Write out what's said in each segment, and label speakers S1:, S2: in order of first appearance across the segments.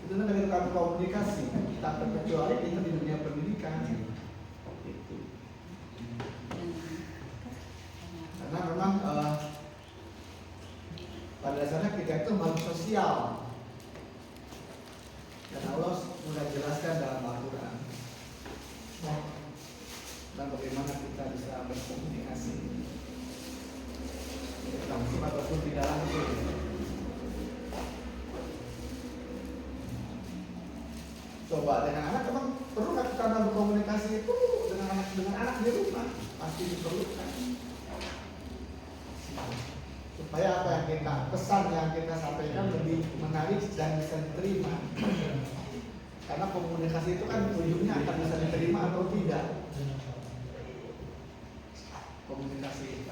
S1: Itu namanya kita komunikasi. Tak terkecuali kita di dunia pendidikan. Itu. Karena memang pada dasarnya kita itu makhluk sosial. Dan Allah sudah jelaskan dalam Al-Quran dan bagaimana kita bisa berkomunikasi langsung ataupun tidak langsung. Coba dengan anak, memang perlu kita berkomunikasi itu dengan anak di rumah, pasti diperlukan. Supaya apa yang kita pesan yang kita sampaikan lebih menarik dan bisa diterima. Karena komunikasi itu kan ujungnya akan bisa diterima atau tidak. Komunikasi itu.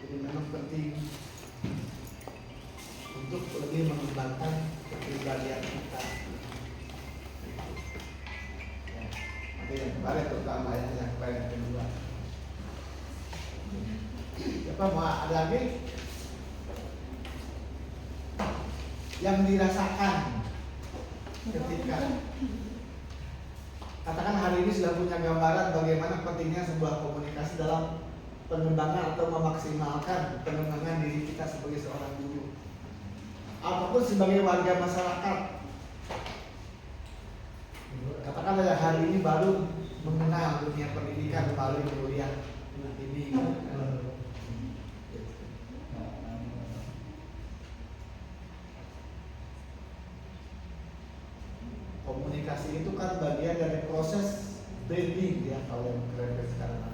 S1: Jadi memang penting untuk lebih mengembangkan kepribadian kita. Nanti yang kemarin terutama yang kemarin yang kedua. Apa mau ada lagi yang dirasakan ketika katakan hari ini sudah punya gambaran bagaimana pentingnya sebuah komunikasi dalam pengembangan atau memaksimalkan pengembangan diri kita sebagai seorang guru ataupun sebagai warga masyarakat. Katakan saja hari ini baru mengenal dunia pendidikan melalui kuliah ini. Komunikasi itu kan bagian dari proses branding ya, kalau yang keren sekarang.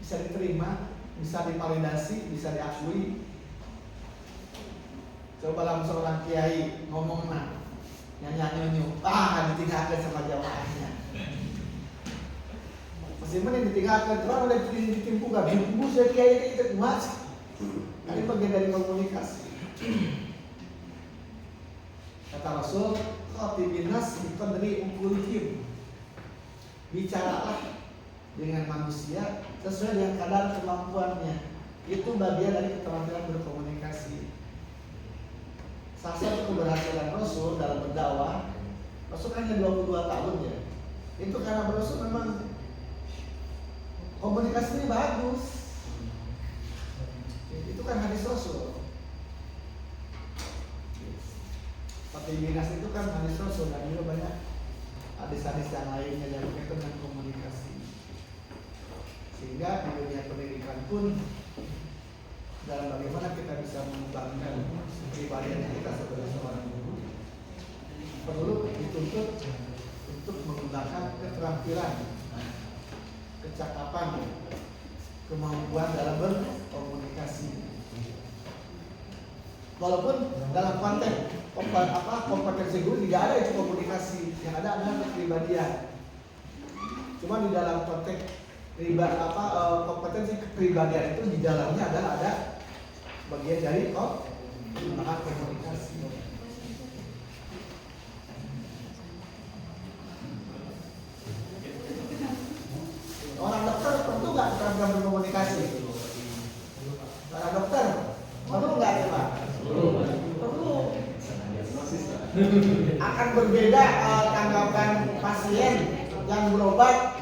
S1: Bisa diterima, bisa divalidasi, bisa diakui. Coba langsung seorang kiai ngomong nyanyi-nyanyi, ditinggalkan sama jamaahnya. Masih mending ditinggalkan, terus oleh ditimpu gak bimbu saya kiai itu emas. Ini bagian dari komunikasi. Kata Rasul, khatibin nas biqadri uqulihim. Bicaralah dengan manusia sesuai dengan kadar kemampuannya. Itu bagian dari keterampilan berkomunikasi. Salah satu keberhasilan Rasul dalam berdakwah, Rasul hanya 22 tahun ya. Itu karena Rasul memang komunikasinya bagus. Itu kan hadis Rasul. Dinas itu kan hadis Rasul dan juga banyak hadis-hadis yang lainnya yang berkaitan dengan komunikasi. Sehingga di dunia pendidikan pun dalam bagaimana kita bisa mengembangkan kepribadian kita sebagai seorang guru perlu dituntut untuk menggunakan keterampilan, kecakapan, kemampuan dalam berkomunikasi. Walaupun dalam konteks kompetensi guru tidak ada itu komunikasi, yang ada adalah kepribadian. Cuma di dalam konteks kompetensi kepribadian itu di dalamnya adalah ada bagian dari komunikasi. Orang dokter perlu nggak keterampilan berkomunikasi? Orang dokter perlu nggak ya Pak? Perlu. Akan berbeda tanggapan pasien yang berobat.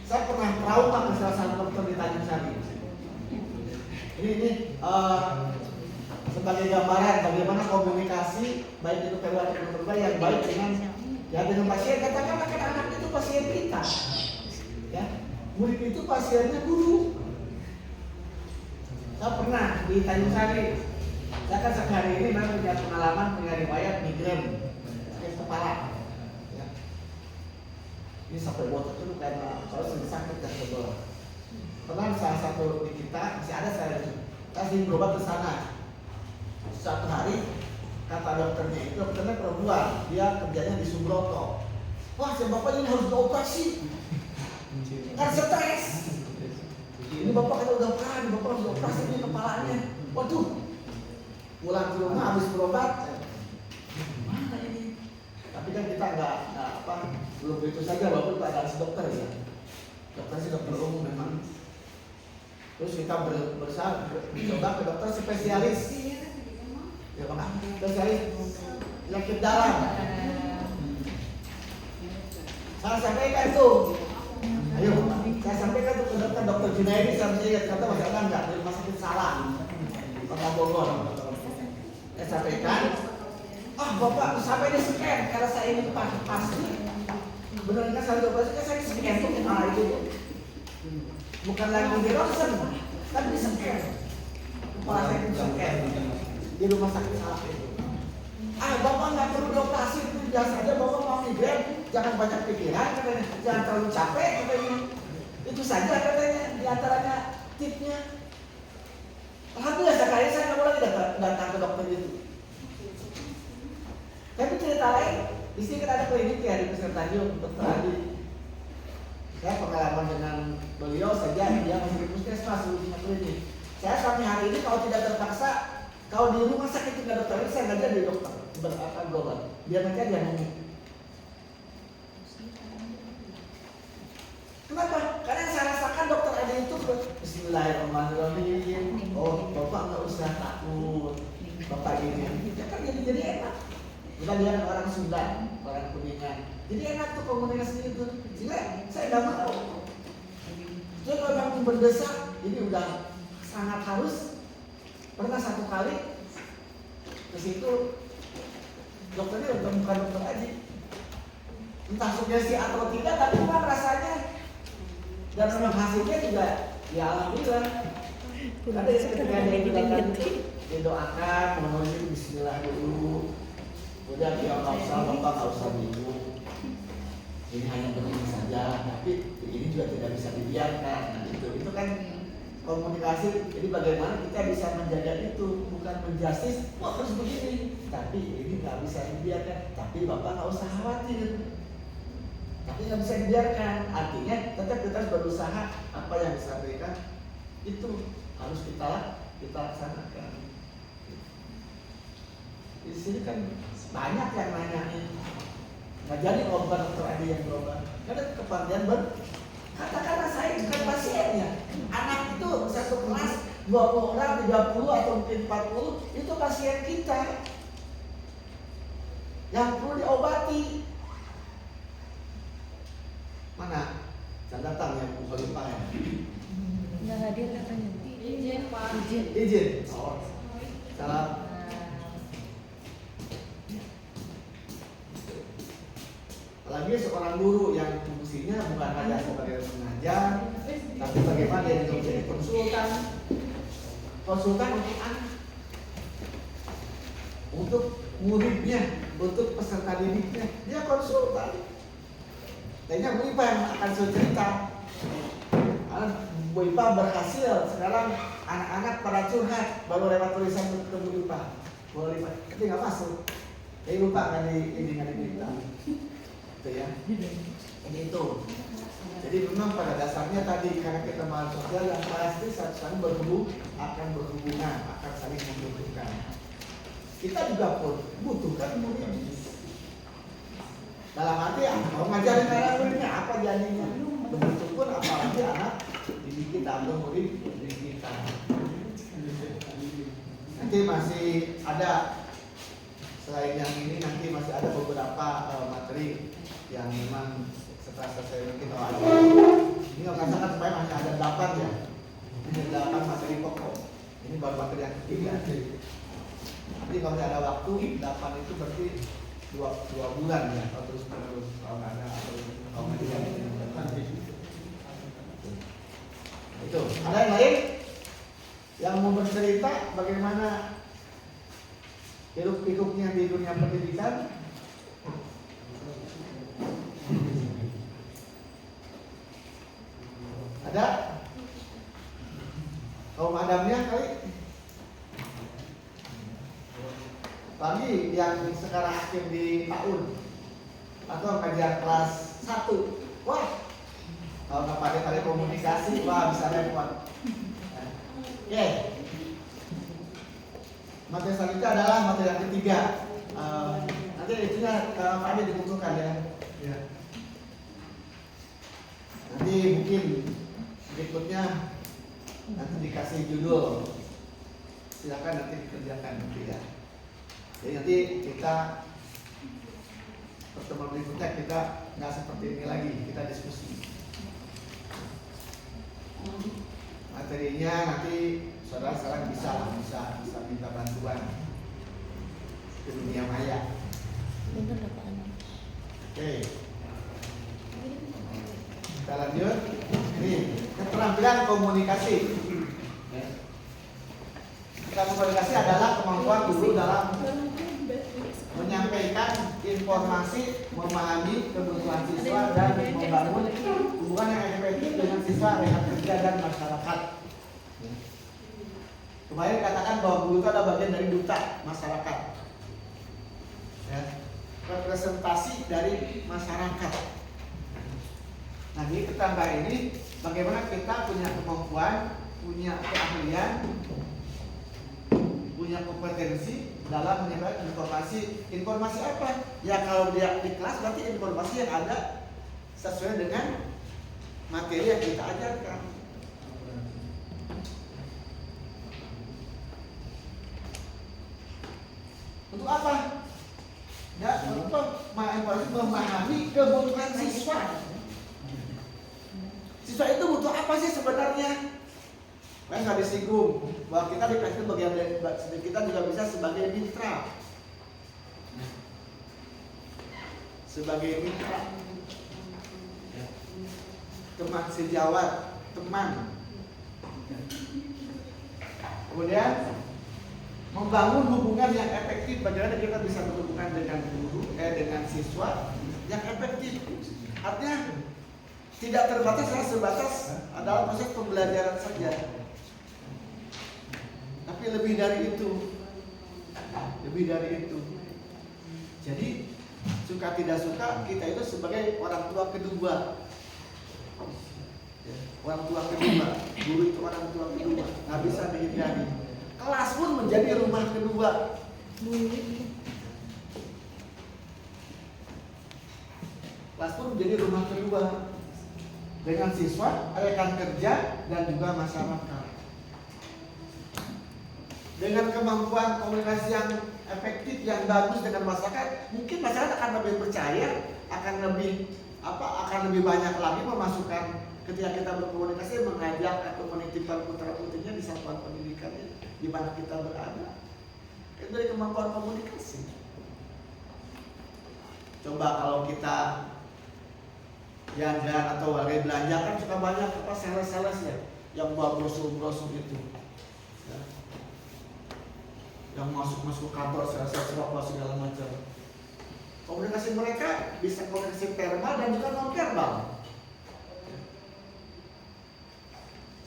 S1: Saya pernah trauma ke salah satu dokter di Tanjung Sari. Ini sebagai gambaran bagaimana komunikasi baik itu keluarga atau keluarga yang baik dengan pasien. Katakanlah kan anak itu pasien kita, ya murid itu pasiennya guru. Saya pernah di Tanjung Sari. Saya kan sehari ini memang punya pengalaman punya riwayat migrain sakit kepala. Ya. Ini sampai botak itu karena kalau sudah sakit dan sebel. Pernah salah satu di kita masih ada saya kasih berobat ke sana. Suatu hari kata dokternya perempuan, dia kerjanya di Subroto. Wah, si bapak ini harus dioperasi. Kan stres. Ini bapak kata udah parah, bapak harus dioperasi ini kepalanya. Waduh, pulang ke rumah habis berobat. Mana ini? Tapi kan kita nggak belum begitu saja walaupun pada si dokter ya. Dokter sih dokter umum memang. Terus kita berusaha mencoba ke dokter spesialis. Ya Pak, spesialis penyakit dalam. Saya sampaikan tuh. Ayo, saya sampaikan tuh ke dokter Junaidi, saya mesti lihat kata masih ada enggak di rumah sakit salah. Kota Bogor. Saya sampaikan, Bapak sampai di scan karena saya ini pasti benar saya operasi saya scan tuh itu. Bukan lagi di ronsen, tapi di scan. Kepala saya di scan di rumah sakit salah itu. Bapak nggak perlu beroperasi, itu biasa aja. Bapak mau migrain, jangan banyak pikiran katanya, jangan terlalu capek katanya. Itu saja katanya, diantaranya tipsnya. Alhamdulillah sekali saya nggak mau lagi datang ke dokter itu. Tapi cerita lain, di sini kan ada klinik ya di Pasir Tanjung, Dokter Adi. Saya pengalaman dengan beliau saja, dia masih di puskesmas, punya klinik. Saya sampai hari ini kalau tidak terpaksa, kalau di rumah sakit tidak dokter, saya nggak jadi dokter berapa global. Biar nanti dia ngomong. Kenapa? Karena yang saya rasakan dokter Adi itu Bismillahirrahmanirrahim. Bapak nggak usah takut, Bapak ini. Ya kan jadi enak. Kita dia orang Sunda, orang Kuningan. Jadi enak tuh komunikasi itu. Sehingga saya nggak mau. Jadi kalau memang berdesak, ini udah sangat harus. Pernah satu kali ke situ dokternya bukan dokter Aji, entah sugesti atau tidak, tapi memang rasanya dan memang hasilnya juga ya alhamdulillah. Ada yang ketika dia bilang didoakan menuju Bismillah dulu, kemudian dia nggak usah bapak nggak usah bingung, ini hanya begini saja, tapi ini juga tidak bisa dibiarkan. Nah itu kan komunikasi. Jadi bagaimana kita bisa menjaga itu, bukan menjustis, harus begini, tapi ini nggak bisa dibiarkan. Tapi bapak nggak usah khawatir, tapi nggak bisa dibiarkan. Artinya tetap kita harus berusaha, apa yang disampaikan itu harus kita laksanakan. Di sini kan banyak yang nanyain, nggak jadi obat dokter Adi yang berobat, karena kepandian katakanlah saya bukan pasiennya. Anak itu satu kelas 20 orang, 30 atau mungkin 40 itu pasien kita yang perlu diobati. Mana? Saya datang yang Pak ya.
S2: Nggak hadir katanya.
S3: Izin Pak.
S1: Izin. Salam. Apalagi seorang guru yang fungsinya bukan hanya sebagai pengajar, tapi bagaimana dia juga menjadi konsultan untuk anak, untuk muridnya, untuk peserta didiknya, dia konsultan. Kayaknya Bu Ipa yang akan saya cerita. Bu Ipa berhasil sekarang anak-anak pada curhat baru lewat tulisan ke Bu Ipa. Bu Ipa, tapi nggak masuk. Jadi lupa kan ini nggak diminta. Itu ya. Ini itu. Jadi memang pada dasarnya tadi karena kita mahasiswa sosial yang pasti saling akan berhubungan, akan saling membutuhkan. Kita juga pun butuhkan murid. Dalam arti mau ngajarin anak muridnya apa jadinya? Begitupun apalagi anak didik kita atau murid didik kita. Nanti masih ada selain yang ini nanti masih ada beberapa materi yang memang setelah selesai mungkin ada. Ini nggak merasakan supaya masih ada 8 ya. Ini 8 materi pokok. Ini baru materi yang ketiga. Nanti kalau ada waktu 8 itu berarti 2 bulan ya, atau terus kalau nggak ada atau kalau nggak ada. Itu. Ada yang lain yang mau bercerita bagaimana hidup-hidupnya di dunia pendidikan? Ada? Kaum adamnya kali? Pagi yang sekarang akhir di tahun atau kajian kelas 1. Wah, kalau nggak pakai komunikasi, wah bisa repot. Oke. Materi selanjutnya adalah materi yang ketiga. Nanti itunya Pak Ade dikumpulkan ya. Nanti mungkin berikutnya nanti judul. Silakan nanti dikerjakan nanti ya. Jadi nanti kita pertemuan berikutnya kita nggak seperti ini lagi, kita diskusi. Materinya nanti saudara-saudara bisa minta bantuan ke dunia maya.
S2: Bener lah Pak Anu.
S1: Oke. Kita lanjut. Ini keterampilan komunikasi. Komunikasi adalah kemampuan guru dalam menyampaikan informasi, memahami kebutuhan siswa dan membangun hubungan yang efektif dengan siswa, rekan kerja dan masyarakat. Kemarin katakan bahwa guru itu adalah bagian dari duta masyarakat, ya, representasi dari masyarakat. Nah, di ketambah ini bagaimana kita punya kemampuan, punya keahlian, punya kompetensi dalam menyampaikan informasi. Informasi apa? Ya kalau dia di kelas berarti informasi yang ada sesuai dengan materi yang kita ajarkan. Untuk apa? Ya, untuk memahami kebutuhan siswa. Siswa itu butuh apa sih sebenarnya? Kan nggak disinggung bahwa kita di kelas itu bagian dari, kita juga bisa sebagai mitra, teman sejawat, teman. Kemudian membangun hubungan yang efektif. Bagaimana kita bisa berhubungan dengan guru, dengan siswa yang efektif. Artinya tidak terbatas hanya sebatas adalah proses pembelajaran saja, tapi lebih dari itu. Jadi suka tidak suka kita itu sebagai orang tua kedua. Guru itu orang tua kedua, nggak bisa dihindari. Kelas pun menjadi rumah kedua. Dengan siswa, rekan kerja, dan juga masyarakat. Dengan kemampuan komunikasi yang efektif, yang bagus dengan masyarakat, mungkin masyarakat akan lebih percaya, akan lebih banyak lagi memasukkan ketika kita berkomunikasi, mengajak atau menitipkan putra-putrinya di satuan pendidikan di mana kita berada. Itu dari kemampuan komunikasi. Coba kalau kita jalan-jalan atau lagi belanja kan suka banyak sales-sales ya, yang bawa brosur-brosur itu, ya, yang masuk kantor sales rokok segala macam. Komunikasi mereka bisa komunikasi verbal dan juga non verbal.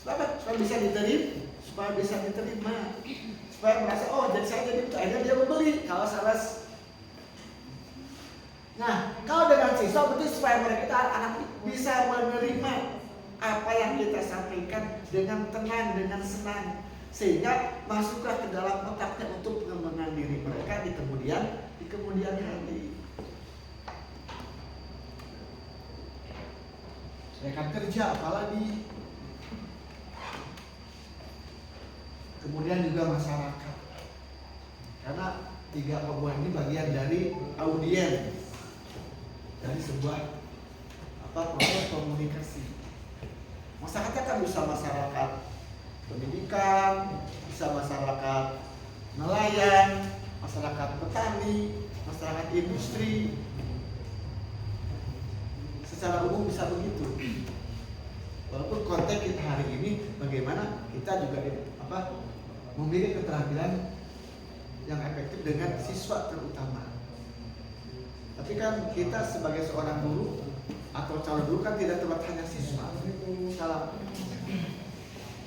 S1: Supaya bisa diterima, supaya merasa jadi saya jadi akhirnya dia membeli kalau sales. Nah, kalau dengan siswa berarti supaya mereka anak bisa menerima apa yang kita sampaikan dengan tenang, dengan senang, sehingga masuklah ke dalam otaknya untuk pengembangan diri mereka di kemudian hari. Rekan kerja apalagi, kemudian juga masyarakat, karena tiga komponen ini bagian dari audiens dari sebuah proses komunikasi. Masyarakatnya kan bisa masyarakat pendidikan, bisa masyarakat nelayan, masyarakat petani, masyarakat industri. Secara umum bisa begitu. Walaupun konteks kita hari ini bagaimana kita juga memiliki keterampilan yang efektif dengan siswa terutama. Tapi kan kita sebagai seorang guru atau calon guru kan tidak terbatas hanya siswa. Salah.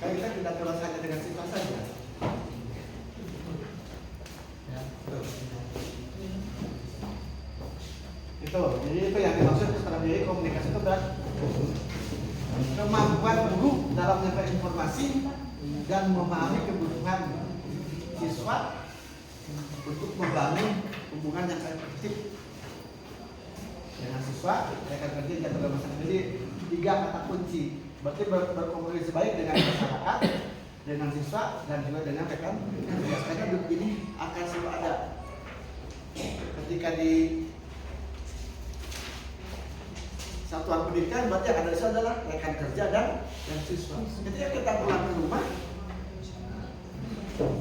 S1: Kan kita tidak terbatas hanya dengan siswa saja. Ya, jadi itu yang dimaksud strategi komunikasi itu adalah kemampuan guru dalam menyampaikan informasi dan memahami kebutuhan siswa untuk membangun hubungan yang efektif dengan siswa, rekan kerja yang dalam masyarakat. Jadi 3 kata kunci. Berarti berkomunikasi baik dengan masyarakat, dengan siswa dan juga dengan rekan kerja. Karena ini akan selalu ada ketika di satuan pendidikan, berarti yang ada di situ adalah rekan kerja dan siswa. Ketika kita pulang ke rumah,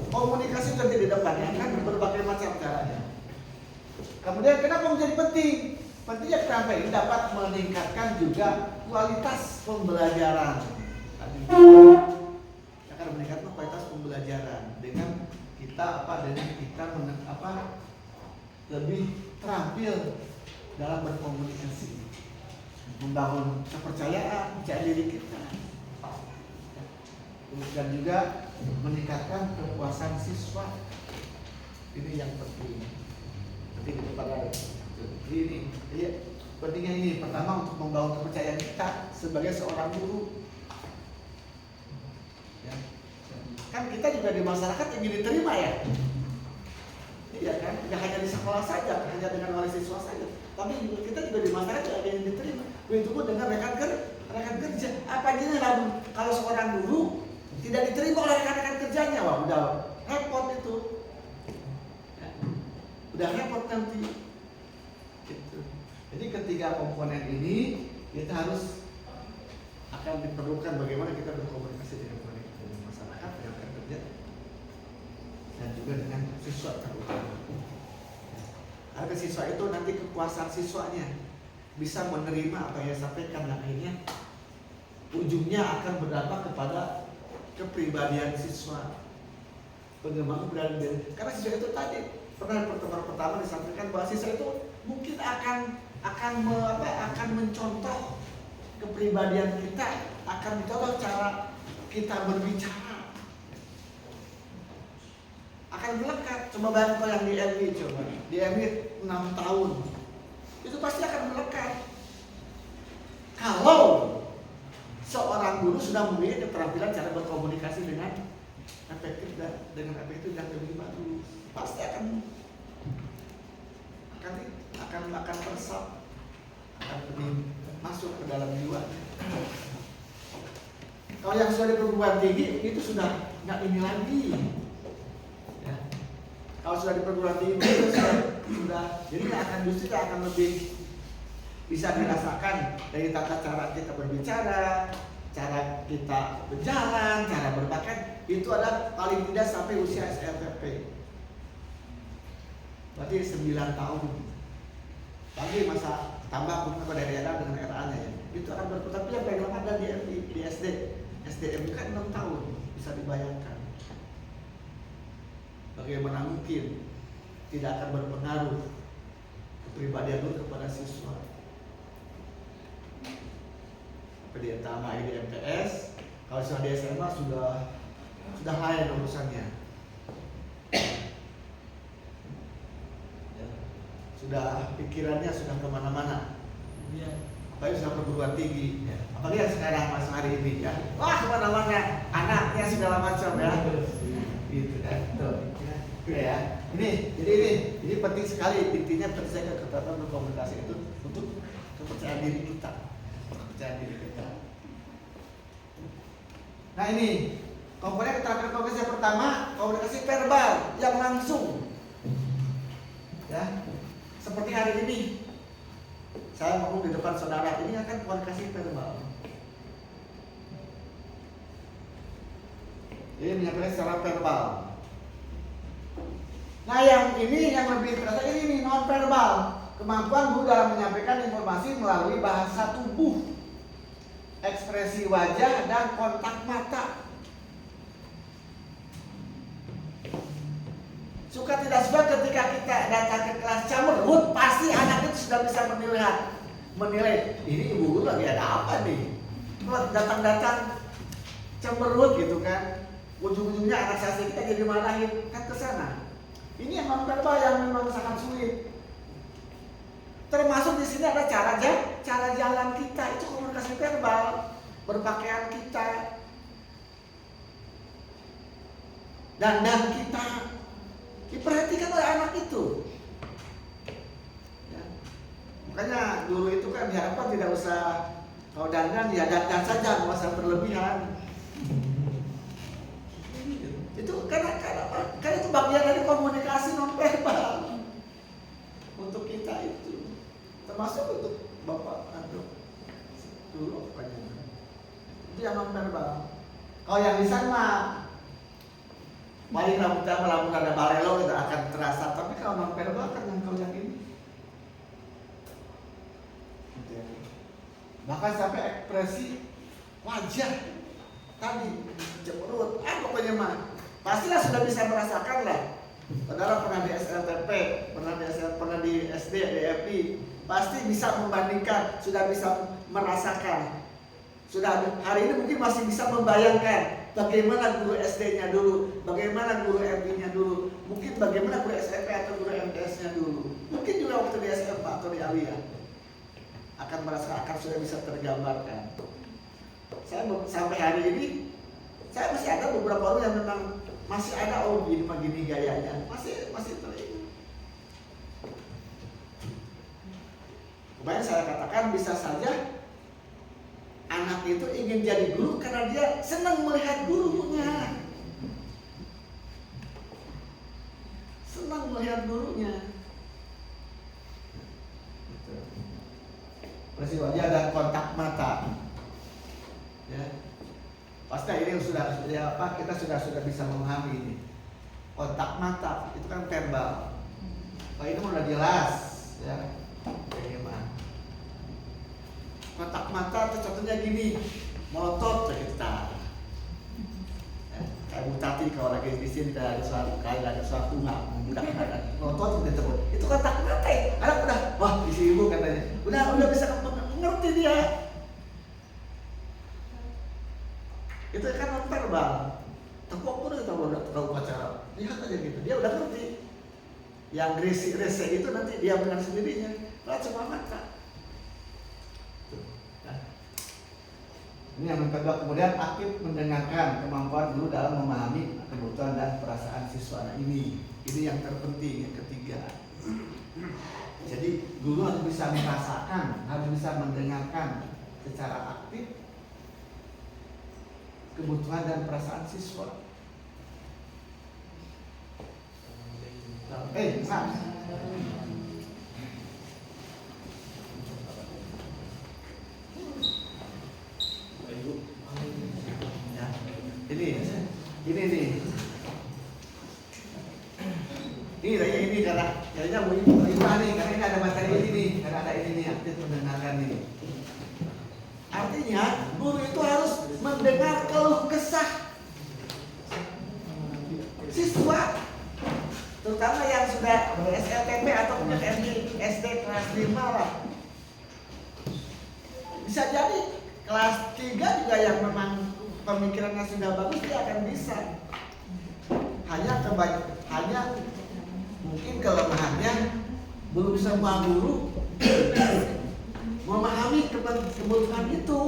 S1: komunikasi terjadi di depannya kan berbagai macam caranya. Kemudian kenapa menjadi penting? Pentingnya kenapa ini dapat meningkatkan juga kualitas pembelajaran. Akan meningkatkan kualitas pembelajaran dengan kita lebih terampil dalam berkomunikasi, membangun kepercayaan, percaya diri kita, dan juga meningkatkan kepuasan siswa. Ini yang penting kepada ini. Iya, pentingnya ini pertama untuk membangun kepercayaan kita sebagai seorang guru. Ya. Kan kita juga di masyarakat ingin diterima ya. Iya kan, tidak hanya di sekolah saja, hanya dengan oleh siswa saja, tapi kita juga di masyarakat juga ingin diterima. Begitu pun dengan rekan kerja. Apa aja kalau seorang guru tidak diterima oleh rekan-rekan kerjanya, wah udah repot itu. Ya. Udah repot nanti. Gitu. Jadi ketiga komponen ini kita harus akan diperlukan bagaimana kita berkomunikasi dengan masyarakat, dengan rekan kerja, dan juga dengan siswa terutama. Karena siswa itu nanti kekuasaan siswanya bisa menerima apa yang sampaikan, dan akhirnya ujungnya akan berdampak kepada kepribadian siswa, pengembangan kepribadian diri. Karena siswa itu tadi pernah pertemuan pertama disampaikan bahwa siswa itu mungkin akan mencontoh kepribadian kita, akan mencontoh cara kita berbicara, akan melekat. Coba bayangkan kalau yang di MI, coba di MI 6 tahun itu pasti akan melekat kalau seorang guru sudah memiliki keterampilan cara berkomunikasi dengan efektif dan lebih bagus. Pasti akan teresap, akan lebih masuk ke dalam jiwanya. Kalau yang sudah di perguruan tinggi itu sudah nggak ini lagi. Ya. Kalau sudah di perguruan tinggi itu sudah jadi justru akan lebih bisa dirasakan dari tata cara kita berbicara, cara kita berjalan, cara berpakaian. Itu ada paling tidak sampai usia SLTP. Berarti 9 tahun. Lagi masa tambah bukan pada daerah dengan RA-nya ya. Itu akan berputar. Tapi yang paling lama ada di SD. SDM kan 6 tahun. Bisa dibayangkan. Bagaimana mungkin tidak akan berpengaruh kepribadian lu kepada siswa. Di utama di MTS, kalau sudah di SMA sudah lain urusannya. Ya. Sudah pikirannya sudah kemana-mana. Ya. Apalagi sudah perguruan tinggi. Ya. Apalagi yang sekarang mas hari ini ya. Wah kemana-mana, anaknya segala macam ya. Gitu kan. Tuh. Ya. Ini penting sekali. Intinya penting saya ketaatan berkomunikasi itu untuk kepercayaan diri kita. Nah ini komponen keterampilan komunikasi yang pertama, komunikasi verbal yang langsung. Ya, seperti hari ini saya ngomong di depan saudara, ini akan komunikasi verbal. Ini menyampaikan secara verbal. Nah yang ini yang lebih terasa ini non verbal, kemampuan guru dalam menyampaikan informasi melalui bahasa tubuh, ekspresi wajah, dan kontak mata. Suka tidak suka ketika kita datang ke kelas camerut, pasti anak itu sudah bisa menilai ini ibu guru lagi ada apa nih. Kalau datang cemerut gitu kan, ujung-ujungnya anak sasi kita jadi marahin kan ke sana. Ini yang non verbal yang memang sangat sulit. Termasuk di sini ada cara jalan kita, itu komunikasi verbal, berpakaian kita, dandan kita, diperhatikan oleh anak itu. Ya. Makanya dulu itu kan diharapkan tidak usah kalau dandan ya dandan saja, nggak usah berlebihan. Itu karena itu bagian dari komunikasi nonverbal untuk kita itu, termasuk untuk Bapak Andro dulu pokoknya. Itu yang nonverbal. Kalau yang lisan mah paling lamun ada balelo itu akan terasa, tapi kalau nonverbal kan yang kalau yang ini. Bahkan sampai ekspresi wajah tadi cemberut, pokoknya mah pastilah sudah bisa merasakan lah. Saudara pernah di SLTP, pernah di SD, DFI, pasti bisa membandingkan, sudah bisa merasakan. Sudah hari ini mungkin masih bisa membayangkan bagaimana guru SD-nya dulu, bagaimana guru FI-nya dulu, mungkin bagaimana guru SMP atau guru MTS-nya dulu. Mungkin juga waktu di SMP atau di Alia akan merasa akan sudah bisa tergambarkan. Saya sampai hari ini saya masih ada beberapa orang yang memang masih ada begini gayanya, masih teringat. Kemudian saya katakan bisa saja anak itu ingin jadi guru karena dia senang melihat gurunya, senang melihat gurunya. Ekspresi wajah dan kontak mata, ya pasti ini sudah kita sudah bisa memahami ini. Kontak mata itu kan verbal, kalau ini udah jelas, ya bagaimana kontak mata itu contohnya gini, melotot kita, ya, kayak Bu Tati kalau lagi di sini ada suatu nggak mudah melotot itu kontak mata ya. Anak udah wah isi ibu katanya udah bisa ngerti dia. Itu kan nonverbal. Tengkok pun kita udah pacaran, lihat aja gitu, dia udah ngerti. Yang rese itu nanti dia benar sendirinya, lewat semua mata. Ini yang kedua. Kemudian aktif mendengarkan, kemampuan guru dalam memahami kebutuhan dan perasaan siswa. Nah ini yang terpenting, yang ketiga. Jadi guru harus bisa merasakan, harus bisa mendengarkan secara aktif kebutuhan dan perasaan siswa. Mas. Ini nih. Ini karena jadinya mau ibadah nih, karena ini ada materi ini nih, karena ada ini nih, aktif mendengarkan nih. Artinya guru itu harus mendengar keluh kesah siswa, terutama yang sudah SLTP atau punya SD kelas 5 lah. Bisa jadi kelas 3 juga yang memang pemikirannya sudah bagus, dia akan bisa. Hanya mungkin kelemahannya belum bisa memahami kebutuhan itu.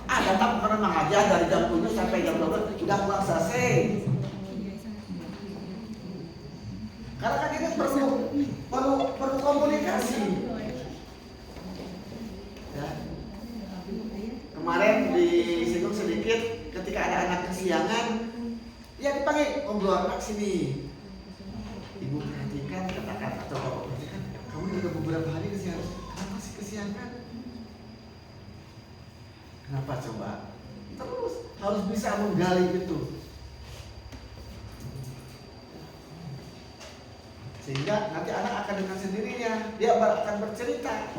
S1: Datang karena mengajar dari jam 7 sampai jam 12 sudah pulang selesai. Karena kan ini perlu komunikasi. Ya. Kemarin disinggung sedikit ketika ada anak kesiangan, ya dipanggil ngobrol anak sini. Ibu perhatikan, katakan atau bapak perhatikan, kamu juga beberapa hari kesiangan. Kenapa sih kesiangan? Kenapa coba? Terus harus bisa menggali itu. Sehingga nanti anak akan dengan sendirinya dia akan bercerita.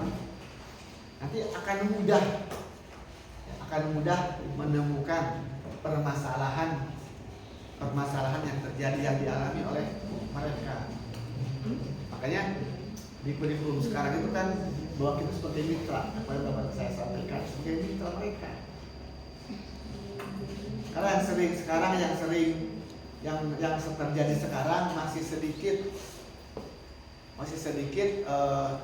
S1: Nanti akan mudah menemukan permasalahan yang terjadi yang dialami oleh mereka. Makanya di kurikulum sekarang itu kan bahwa kita sebagai mitra, apa yang dapat saya sampaikan sebagai mitra mereka. Karena yang terjadi sekarang masih sedikit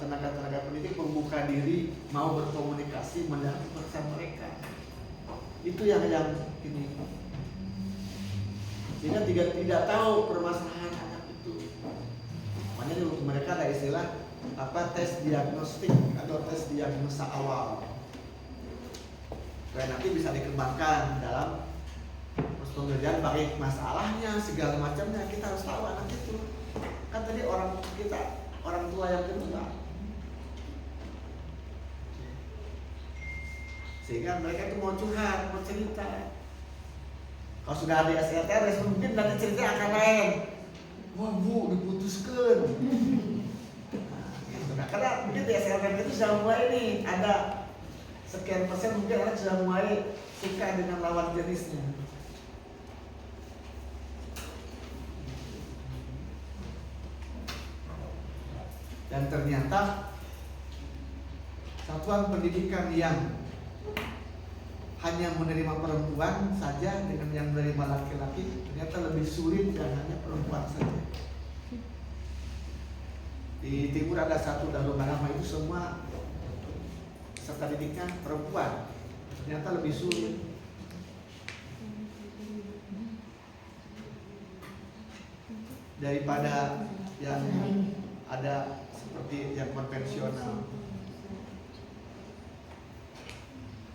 S1: tenaga-tenaga pendidik membuka diri mau berkomunikasi mendapat pesan mereka. Itu yang ini. Sehingga tidak tahu permasalahan anak itu. Makanya untuk mereka ada istilah tes diagnostik atau tes diagnosa awal. Supaya nanti bisa dikembangkan dalam Terus pengerjaan bagi masalahnya segala macamnya kita harus tahu anak itu. Kan tadi orang tua yang kedua. Sehingga mereka itu mau curhat, mau cerita. Kalau sudah ada SLTRS mungkin nanti cerita akan lain. Wah bu, diputuskan. Nah, karena mungkin di SLTRS itu sudah mulai nih ada sekian persen mungkin anak sudah mulai suka dengan lawan jenisnya. Dan ternyata satuan pendidikan yang hanya menerima perempuan saja dengan yang menerima laki-laki ternyata lebih sulit dan hanya perempuan saja. Di timur ada satu Darul Marhama itu semua peserta didiknya perempuan, ternyata lebih sulit. Daripada yang ada seperti yang konvensional.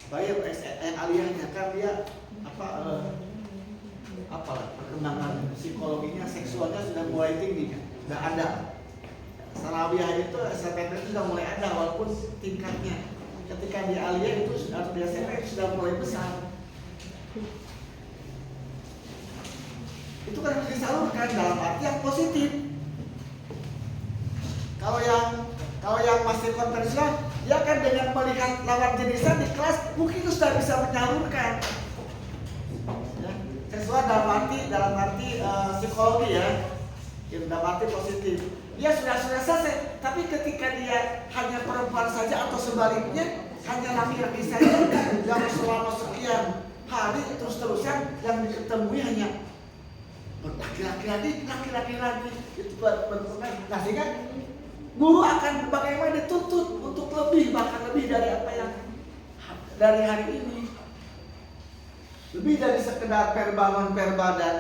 S1: Baik yang aliyahnya kan dia perkembangan psikologinya, seksualnya sudah mulai tinggi kan, sudah ada. Salawiyah itu SMP itu sudah mulai ada walaupun tingkatnya. Ketika di aliyah itu sudah di SMP itu sudah mulai besar. Itu kan harus disalurkan dalam arti yang positif. Kalau yang masih konvensional, dia kan dengan melihat lawan jenisnya di kelas mungkin itu sudah bisa menyalurkan. Ya, sesuai dalam arti psikologi ya, dalam arti positif. Dia sudah selesai, tapi ketika dia hanya perempuan saja atau sebaliknya hanya laki-laki saja yang selama sekian hari terus-terusan yang diketemui hanya laki-laki lagi itu benar-benar. Nah, sehingga guru akan bagaimana dituntut untuk lebih, bahkan lebih dari apa yang dari hari ini, lebih dari sekedar verba dan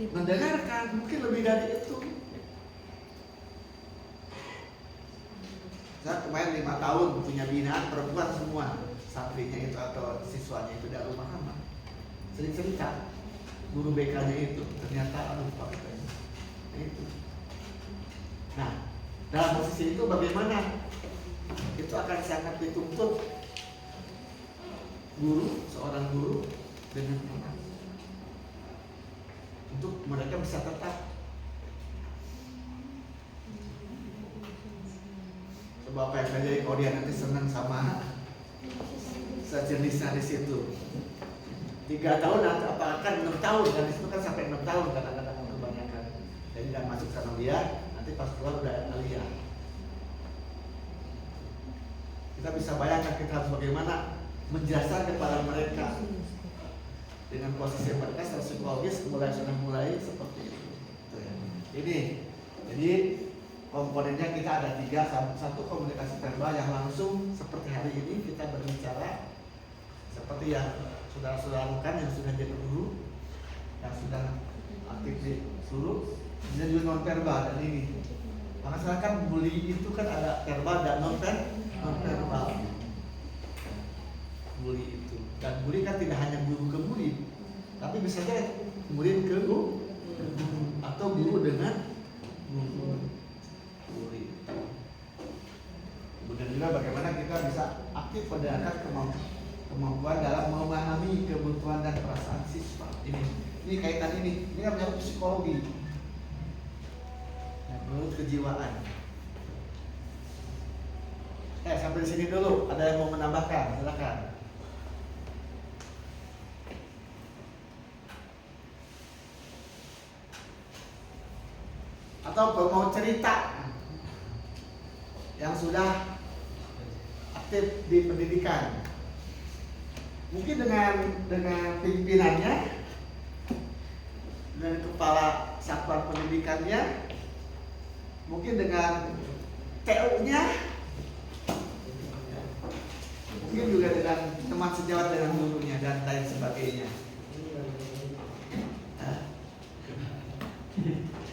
S1: mendengarkan, mungkin lebih dari itu. Saya kemarin 5 tahun punya binaan perempuan semua, santrinya itu atau siswanya itu Darul Marhama, sering cerita guru BK-nya itu ternyata itu. Nah, dalam posisi itu bagaimana? Itu akan sangat dituntut seorang guru dengan anak untuk mereka bisa tetap. Sebab apa yang terjadi kalau dia nanti senang sama sejenisnya di situ. 3 tahun atau apakah 6 tahun, dan di situ kan sampai 6 tahun kadang-kadang kebanyakan. Jadi tidak masuk sama dia. Nanti pas keluar udah aliyah. Kita bisa bayangkan kita harus bagaimana menjelaskan kepada mereka dengan posisi mereka secara psikologis sudah mulai seperti itu. Ini, jadi komponennya kita ada 3. Satu komunikasi verbal yang langsung seperti hari ini kita berbicara seperti yang saudara-saudara lakukan, yang sudah jadi guru, yang sudah aktif di seluruh. Dan juga non verbal dan ini. Maka misalkan bully itu kan ada verbal dan non verbal. Bully itu. Dan bully kan tidak hanya guru ke bully, tapi bisa saja murid ke guru atau guru dengan guru. Bully. Kemudian juga bagaimana kita bisa aktif mendengarkan kemampuan dalam memahami kebutuhan dan perasaan siswa. Ini kaitan ini kan menyangkut psikologi. Menurut kejiwaan. Sampai di sini dulu. Ada yang mau menambahkan? Silakan. Atau mau cerita yang sudah aktif di pendidikan, mungkin dengan pimpinannya, dengan kepala satuan pendidikannya, mungkin dengan TU-nya, mungkin juga dengan teman sejawat dengan gurunya dan lain sebagainya.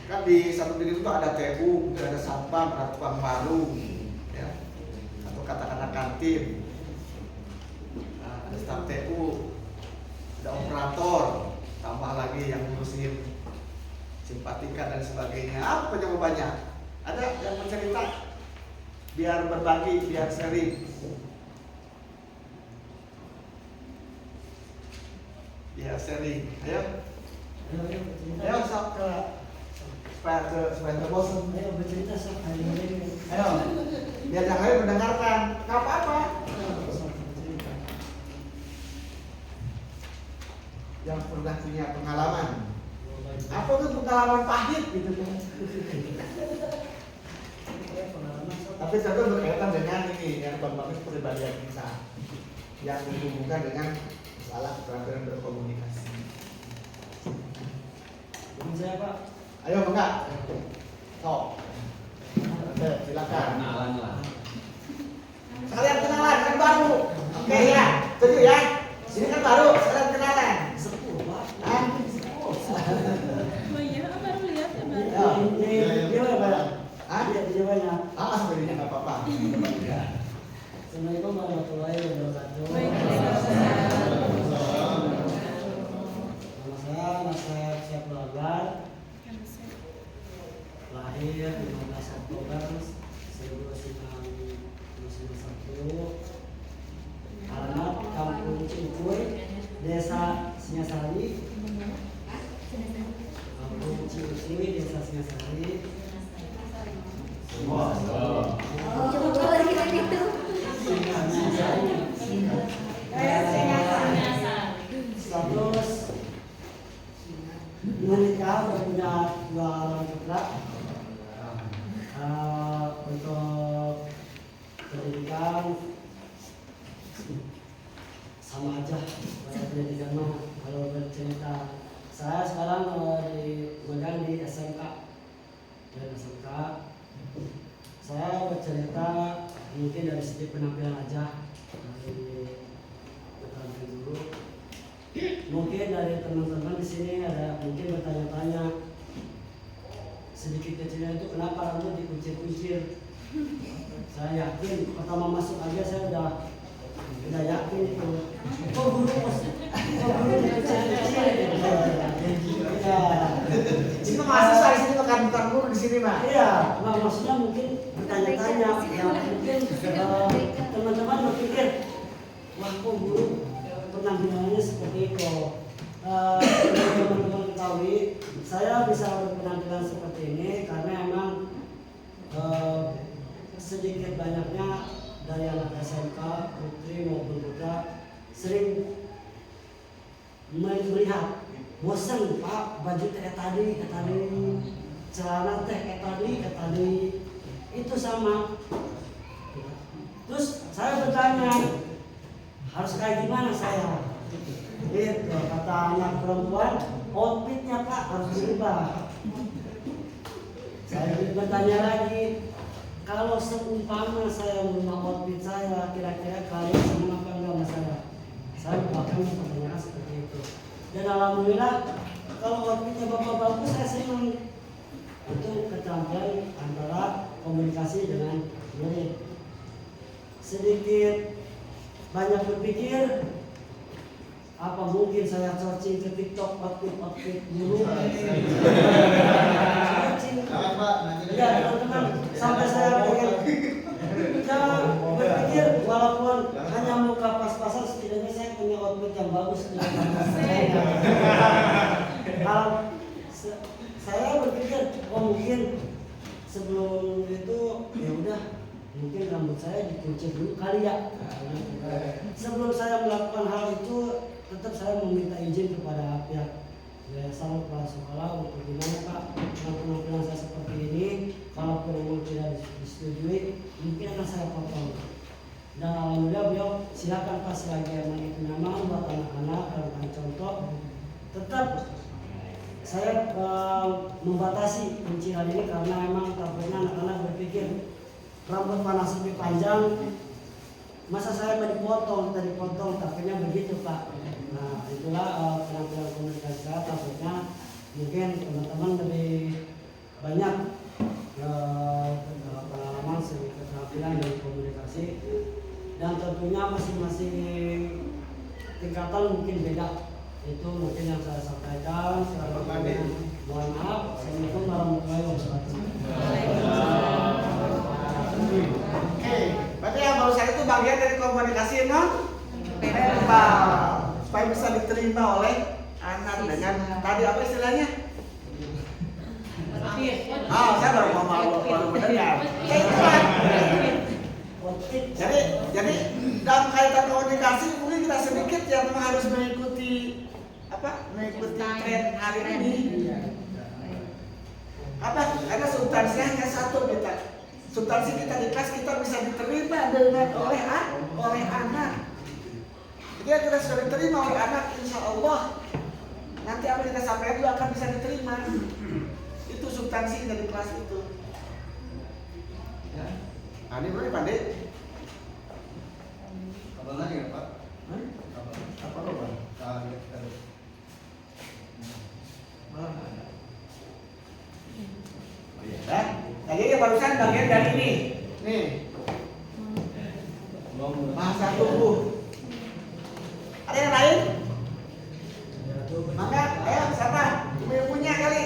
S1: Kan di satu pendidikan itu ada TU, ada satpam, ada tukang warung, ya, atau katakanlah kantin, ada staf TU, ada operator, tambah lagi yang ngurusin simpatika dan sebagainya. Apa jawabannya? Ada yang mau cerita? Biar berbagi, biar sharing. Biar sharing. Ayo. Ayo sok ke supaya terbosan.
S3: Ayo bercerita sok hari ini.
S1: Ayo. Biar yang lain mendengarkan. Enggak apa-apa. Yang pernah punya pengalaman. Apa tuh pengalaman pahit gitu kan? Tapi tentu berkaitan dengan ini yang membangun kepribadian kita yang dihubungkan dengan masalah keterampilan berkomunikasi.
S3: Teman saya Pak.
S1: Ayo enggak? Sok. Oke, silakan.
S4: Kenalan lah.
S1: Sekalian kenalan kan baru. Oke ya, setuju ya? Sini kan baru, sekalian kenalan.
S3: Sepuh Pak.
S1: Hah?
S2: Oh iya, baru lihat ya baru.
S1: Ya.
S3: Dia mana Pak?
S1: Hah?
S3: Dia mana?
S1: Ah, sebenarnya nggak apa-apa.
S3: Assalamualaikum warahmatullahi wabarakatuh. Nama saya Siap Labar. Lahir 15 Oktober 1991. Alamat Kampung Ciucuy, Desa Singasari. Kampung Ciucuy, Desa Singasari. Status menikah punya 2 orang putra. Untuk pendidikan sama aja pendidikan mah. Kalau bercerita saya sekarang di magang di SMK dan SMK saya bercerita mungkin dari segi penampilan aja, dari penampilan dulu. Mungkin dari teman-teman di sini ada mungkin bertanya-tanya sedikit kecilnya itu kenapa rambut dikuncir-kuncir. Saya yakin pertama masuk aja saya udah yakin itu. Kok guru dikuncir-kuncir? Ya.
S1: Itu mahasiswa di sini bukan guru di sini mah.
S3: Iya, nah, maksudnya mungkin bertanya-tanya, ya mungkin teman-teman berpikir, wah kok guru penampilannya seperti itu. Teman-teman ketahui, saya bisa berpenampilan seperti ini karena emang sedikit banyaknya dari anak SMK, putri maupun putra sering melihat bosan Pak, baju kayak tadi, celana teh kayak tadi, itu sama. Terus saya bertanya, harus kayak gimana saya? Itu kata anak perempuan, outfitnya Pak harus berubah. Saya bertanya lagi, kalau seumpama saya merubah outfit saya, kira-kira kalian senang apa enggak sama saya? Saya bahkan pertanyaan seperti itu. Dan alhamdulillah kalau outfitnya bapak bagus saya senang. Itu keterampilan antara komunikasi dengan murid. Sedikit banyak berpikir, apa mungkin saya searching ke TikTok outfit dulu? Ya teman-teman, sampai saya pengen berpikir walaupun hanya muka pas-pasan setidaknya saya punya outfit yang bagus. Saya berpikir, oh mungkin sebelum itu ya udah mungkin rambut saya dicuci dulu kali ya. Sebelum saya melakukan hal itu, tetap saya meminta izin kepada pihak yayasan kepala sekolah untuk gimana Pak penampilan saya seperti ini. Kalaupun memang tidak disetujui, mungkin akan saya potong. Dan alhamdulillah beliau silakan Pak selagi emang itu nyaman buat anak-anak dan contoh. Tetap saya membatasi kuncian ini karena memang takutnya anak-anak berpikir rambut panas lebih panjang, masa saya mau dipotong, takutnya begitu Pak. Nah itulah penampilan komunikasi saya, takutnya mungkin teman-teman lebih banyak pengalaman segi keterampilan dan komunikasi, dan tentunya masing-masing tingkatan mungkin beda Itu mungkin yang saya sampaikan. Selanjutnya mohon maaf. Assalamualaikum warahmatullahi wabarakatuh.
S1: Oke, berarti yang barusan itu bagian dari komunikasi non verbal supaya bisa diterima oleh anak dengan tadi apa istilahnya? Oh, saya baru mendengar. Jadi dalam kaitan komunikasi mungkin kita sedikit yang harus mengikuti tren hari ini. Karena substansinya hanya satu kita. Substansi kita di kelas kita bisa diterima oleh anak. Jadi kita sudah diterima oleh anak, insya Allah nanti apa yang kita sampaikan juga akan bisa diterima. Itu substansi dari kelas itu. Ya. Nah, ini boleh pandai.
S4: Apa lagi ya Pak?
S1: Apa lo bang? Oh iya, dah. Nah, jadi barusan bagian dari ini, nih bahasa tubuh. Ada yang lain? Maka, ayo siapa? Punya kali.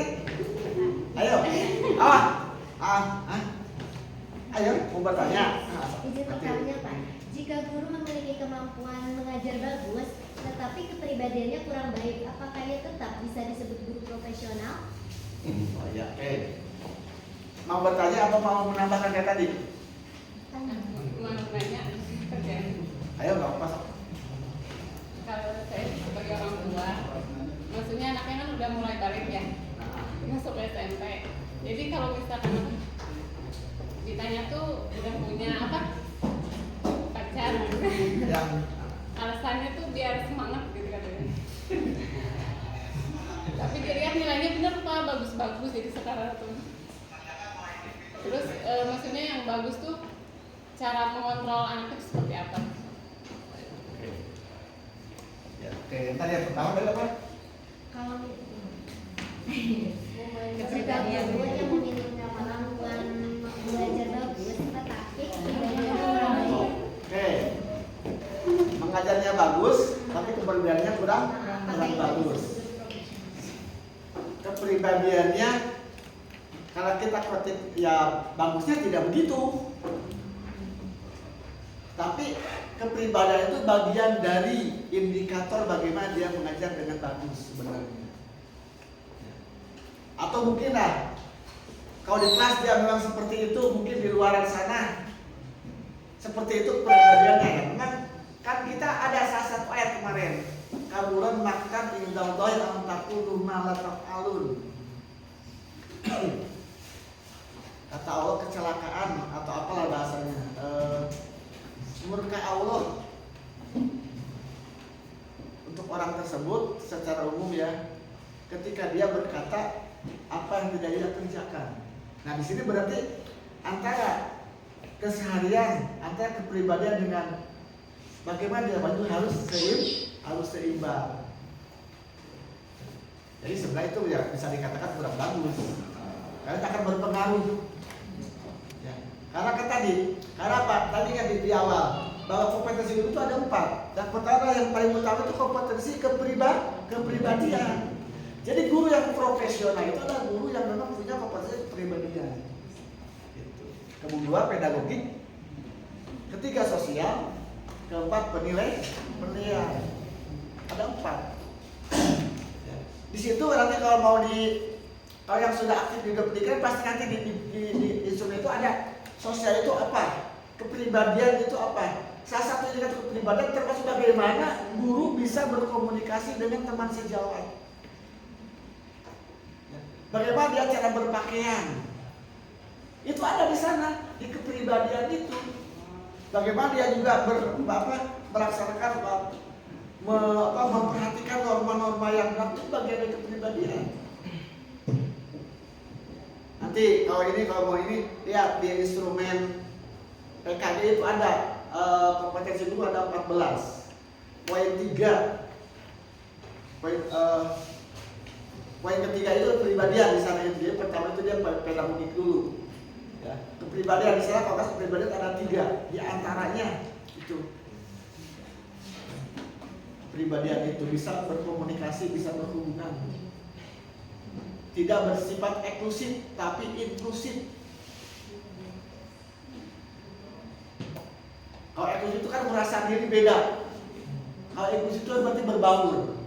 S1: Ayo. Ayo, mau bertanya.
S5: Izin bertanya Pak, jika guru memiliki kemampuan mengajar bagus, tetapi kepribadiannya kurang baik, apakah ia tetap bisa disebut guru profesional?
S1: Oh iya, oke. Mau bertanya apa mau menambahkan kayak tadi?
S2: Mau nanya kerjaan.
S1: Ayo, nggak apa-apa.
S2: Kalau saya sebagai orang tua, maksudnya anaknya kan udah mulai balik ya, masuk SMP. Jadi kalau misalkan ditanya tuh udah punya pacar,
S1: Yang
S2: alasannya tuh biar semangat gitu katanya. Tapi dilihat nilainya bener Pak, bagus-bagus jadi sekarang tuh. Terus maksudnya yang bagus tuh cara mengontrol anak itu seperti apa?
S1: Oke, tadi yang pertama adalah apa?
S5: Kalau jika guru yang memiliki kemampuan belajar bagus, tetapi kepribadiannya kurang baik,
S1: Oke. Mengajarnya bagus, tapi kepribadiannya kurang bagus. Kepribadiannya kalau kita ketik ya bagusnya tidak begitu. Tapi kepribadian itu bagian dari indikator bagaimana dia mengajar dengan bagus sebenarnya. Atau mungkin lah kalau di kelas dia memang seperti itu, mungkin di luar sana seperti itu kepribadiannya ya. Memang kan kita ada salah satu ayat kemarin, kaburan makan indallahi an taqulu ma la taf'alun. Kata Allah kecelakaan atau apalah bahasanya, murka Allah untuk orang tersebut secara umum ya, ketika dia berkata apa yang tidak dia kerjakan. Nah di sini berarti antara keseharian, antara kepribadian dengan bagaimana dia baju harus seimbang. Jadi sebenarnya itu ya bisa dikatakan kurang bagus, karena akan berpengaruh. Ya. Karena kan karena apa? Tadi kan di awal bahwa kompetensi guru itu ada 4. Dan pertama yang paling utama itu kompetensi kepribadian. Jadi guru yang profesional itu adalah guru yang memang punya kompetensi kepribadian. Gitu. Kedua pedagogik, ketiga sosial, keempat penilaian. Ada 4. Di situ nanti kalau yang sudah aktif di pendidikan pasti nanti di instrumen itu ada sosial itu apa, kepribadian itu apa. Salah satu indikator kepribadian termasuk bagaimana guru bisa berkomunikasi dengan teman sejawat. Bagaimana dia cara berpakaian, itu ada di sana di kepribadian itu. Bagaimana dia juga melaksanakan memperhatikan norma-norma yang benar, itu bagian dari kepribadian. Nanti kalau mau ini lihat di instrumen PKD itu ada kompetensi guru ada 14. Poin 3. Poin ketiga itu kepribadian di sana. Dia pertama itu dia pedagogik dulu. Ya, kepribadian di sana kalau kepribadian ada 3. Di antaranya itu kepribadian itu bisa berkomunikasi, bisa berhubungan. Tidak bersifat eksklusif, tapi inklusif. Kalau eksklusif itu kan merasa diri beda. Kalau inklusif itu berarti berbaur,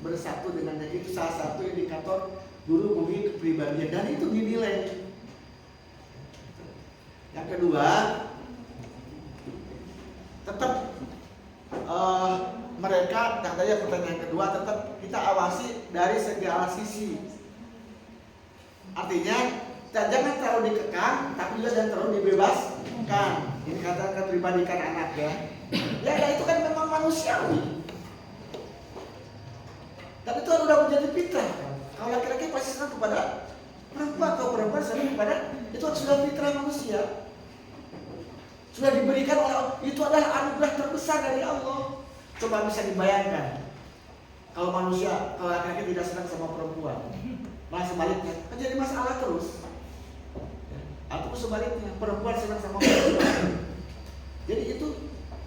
S1: bersatu dengannya. Itu salah satu indikator guru memiliki kepribadian dan itu dinilai. Yang kedua, tetap mereka, katanya pertanyaan kedua, tetap kita awasi dari segala sisi. Artinya jangan terlalu dikekang, tapi juga jangan terlalu dibebaskan. Ini kata kepribadian anak ya. Ya itu kan memang manusiawi. Dan itu udah menjadi fitrah. Kalau laki-laki pasti senang kepada perempuan, atau perempuan senang kepada, itu sudah fitrah manusia. Sudah diberikan oleh Allah. Itu adalah anugerah terbesar dari Allah. Coba bisa dibayangkan kalau manusia, kalau laki-laki tidak senang sama perempuan, malah sebaliknya, kan jadi masalah terus. Atau sebaliknya, perempuan senang sama perempuan. Jadi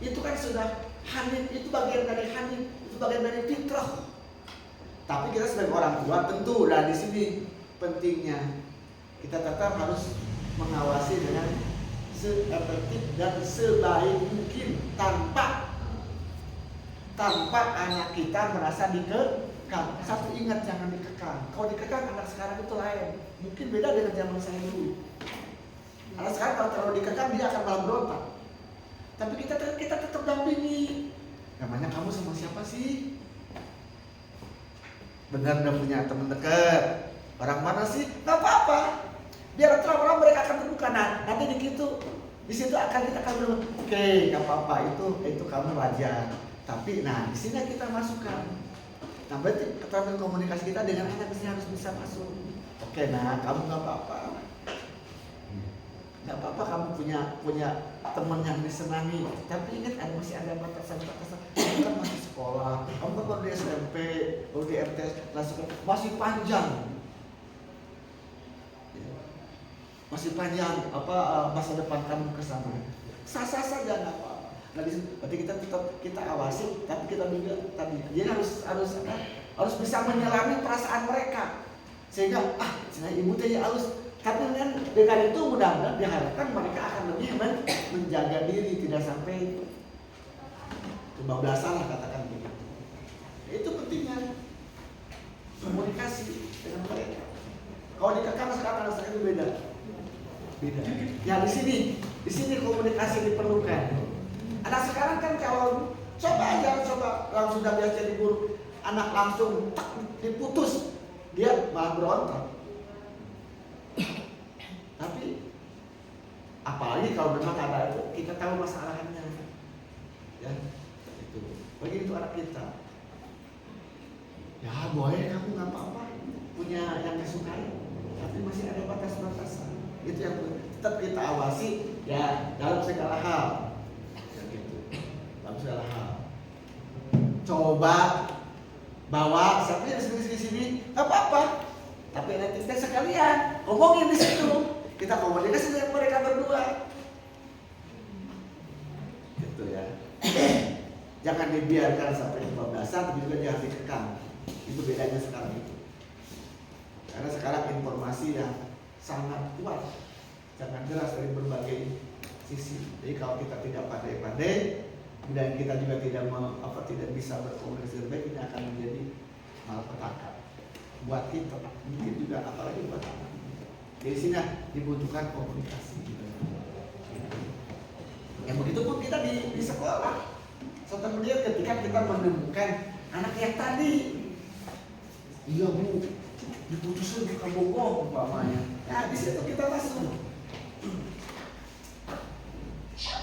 S1: itu kan sudah hanif, itu bagian dari hanif, itu bagian dari fitrah. Tapi kita sebagai orang tua tentu, dan di sini pentingnya kita tetap harus mengawasi dengan se-efektif dan sebaik mungkin tanpa anak kita merasa dikekang. Satu, ingat, jangan dikekang. Kalau dikekang anak sekarang itu lain. Mungkin beda dengan zaman saya dulu. Anak sekarang kalau terlalu dikekang dia akan malah berontak. Tapi kita tetap dampingi. Namanya kamu sama siapa sih? Benar udah punya teman dekat. Orang mana sih? Gak apa-apa. Biar terang-terang mereka akan terbuka. Nah, nanti di situ akan kita bilang, oke, gak apa-apa, itu kamu wajar. Tapi nah di sini kita masukkan. Nah berarti keterampilan komunikasi kita dengan anak di sini harus bisa masuk. Oke, nah kamu nggak apa-apa, kamu punya teman yang disenangi. Tapi ingat masih ada batasan-batasan. Kamu kan masih sekolah, kamu kan baru di SMP, baru di RTS, masih panjang. Masih panjang masa depan kamu ke sana. Sah-sah saja nggak apa-apa. Nah, berarti kita awasi, tapi kita juga tadi dia harus bisa menyelami perasaan mereka, sehingga ibu teh harus. Tapi dengan itu mudah-mudahan diharapkan mereka akan lebih menjaga diri, tidak sampai kebablasan lah, katakan begitu. Itu pentingnya komunikasi dengan mereka. Kalau dikekang sekarang anak saya itu beda. Ya di sini komunikasi diperlukan. Anak sekarang kan kalau coba langsung sudah biasa jadi guru, anak langsung diputus, dia malah berontak. Tapi apalagi kalau memang ada itu, kita tahu masalahnya, ya itu. Bagi itu anak kita, ya boleh kamu nggak apa-apa, punya yang disukai, tapi masih ada batas-batasan. Itu yang tetap kita awasi ya dalam segala hal. Segala hal. Coba bawa sampai di sini, apa-apa. Tapi nanti kita sekalian ngomongin di situ. Kita komunikasi dengan mereka berdua. Gitu ya. Jangan dibiarkan sampai kebablasan, tapi juga jangan dikekang. Itu bedanya sekarang itu. Karena sekarang informasi yang sangat kuat, sangat jelas dari berbagai sisi. Jadi kalau kita tidak pandai-pandai dan kita juga tidak bisa berkomunikasi baik, ini akan menjadi malapetaka buat kita, mungkin juga apalagi buat anak. Di sini dibutuhkan komunikasi. Yang begitu pun kita di sekolah. Kemudian ketika kita menemukan anak yang tadi, iya bu, diputusin bukan bohong umpamanya. Nah di situ kita masuk.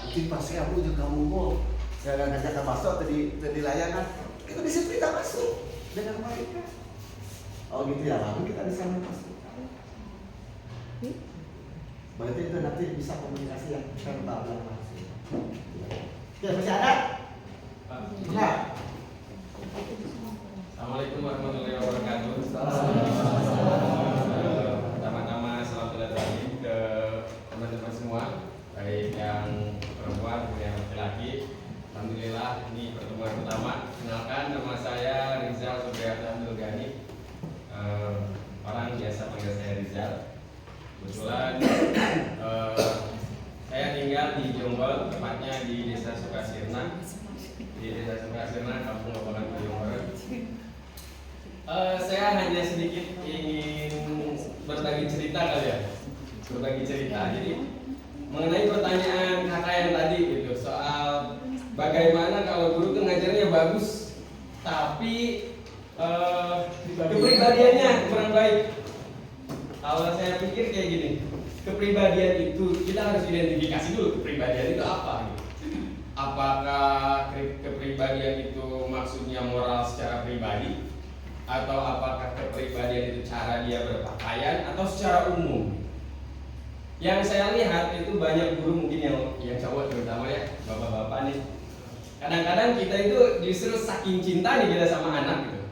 S1: Mungkin pasti aku juga bohong. Saya ngajak masuk tadi layanan, itu di situ kita masuk dengan mereka. Oh gitu ya, lalu kita di sana masuk. Berarti itu nanti bisa komunikasi yang verbal yang langsung. Ya masih ada? Enggak.
S4: Assalamualaikum warahmatullahi wabarakatuh. Pertama-tama selamat datang ke teman-teman semua, baik yang perempuan maupun yang laki-laki. Alhamdulillah ini pertemuan pertama. Kenalkan, nama Kebetulan saya tinggal di Jombang, tepatnya di Desa Sukasirna, Kampung Lapangan Jombang. Saya hanya sedikit ingin berbagi cerita kali ya, Jadi mengenai pertanyaan kakak yang tadi gitu soal bagaimana kalau guru tuh ngajarnya bagus, tapi kepribadiannya kurang baik. Kalau saya pikir kayak gini, kepribadian itu kita harus identifikasi dulu kepribadian itu apa gitu. Apakah kepribadian itu maksudnya moral secara pribadi, atau apakah kepribadian itu cara dia berpakaian, atau secara umum? Yang saya lihat itu banyak guru mungkin yang cowok terutama ya, bapak-bapak nih. Kadang-kadang kita itu justru saking cinta nih kita sama anak gitu.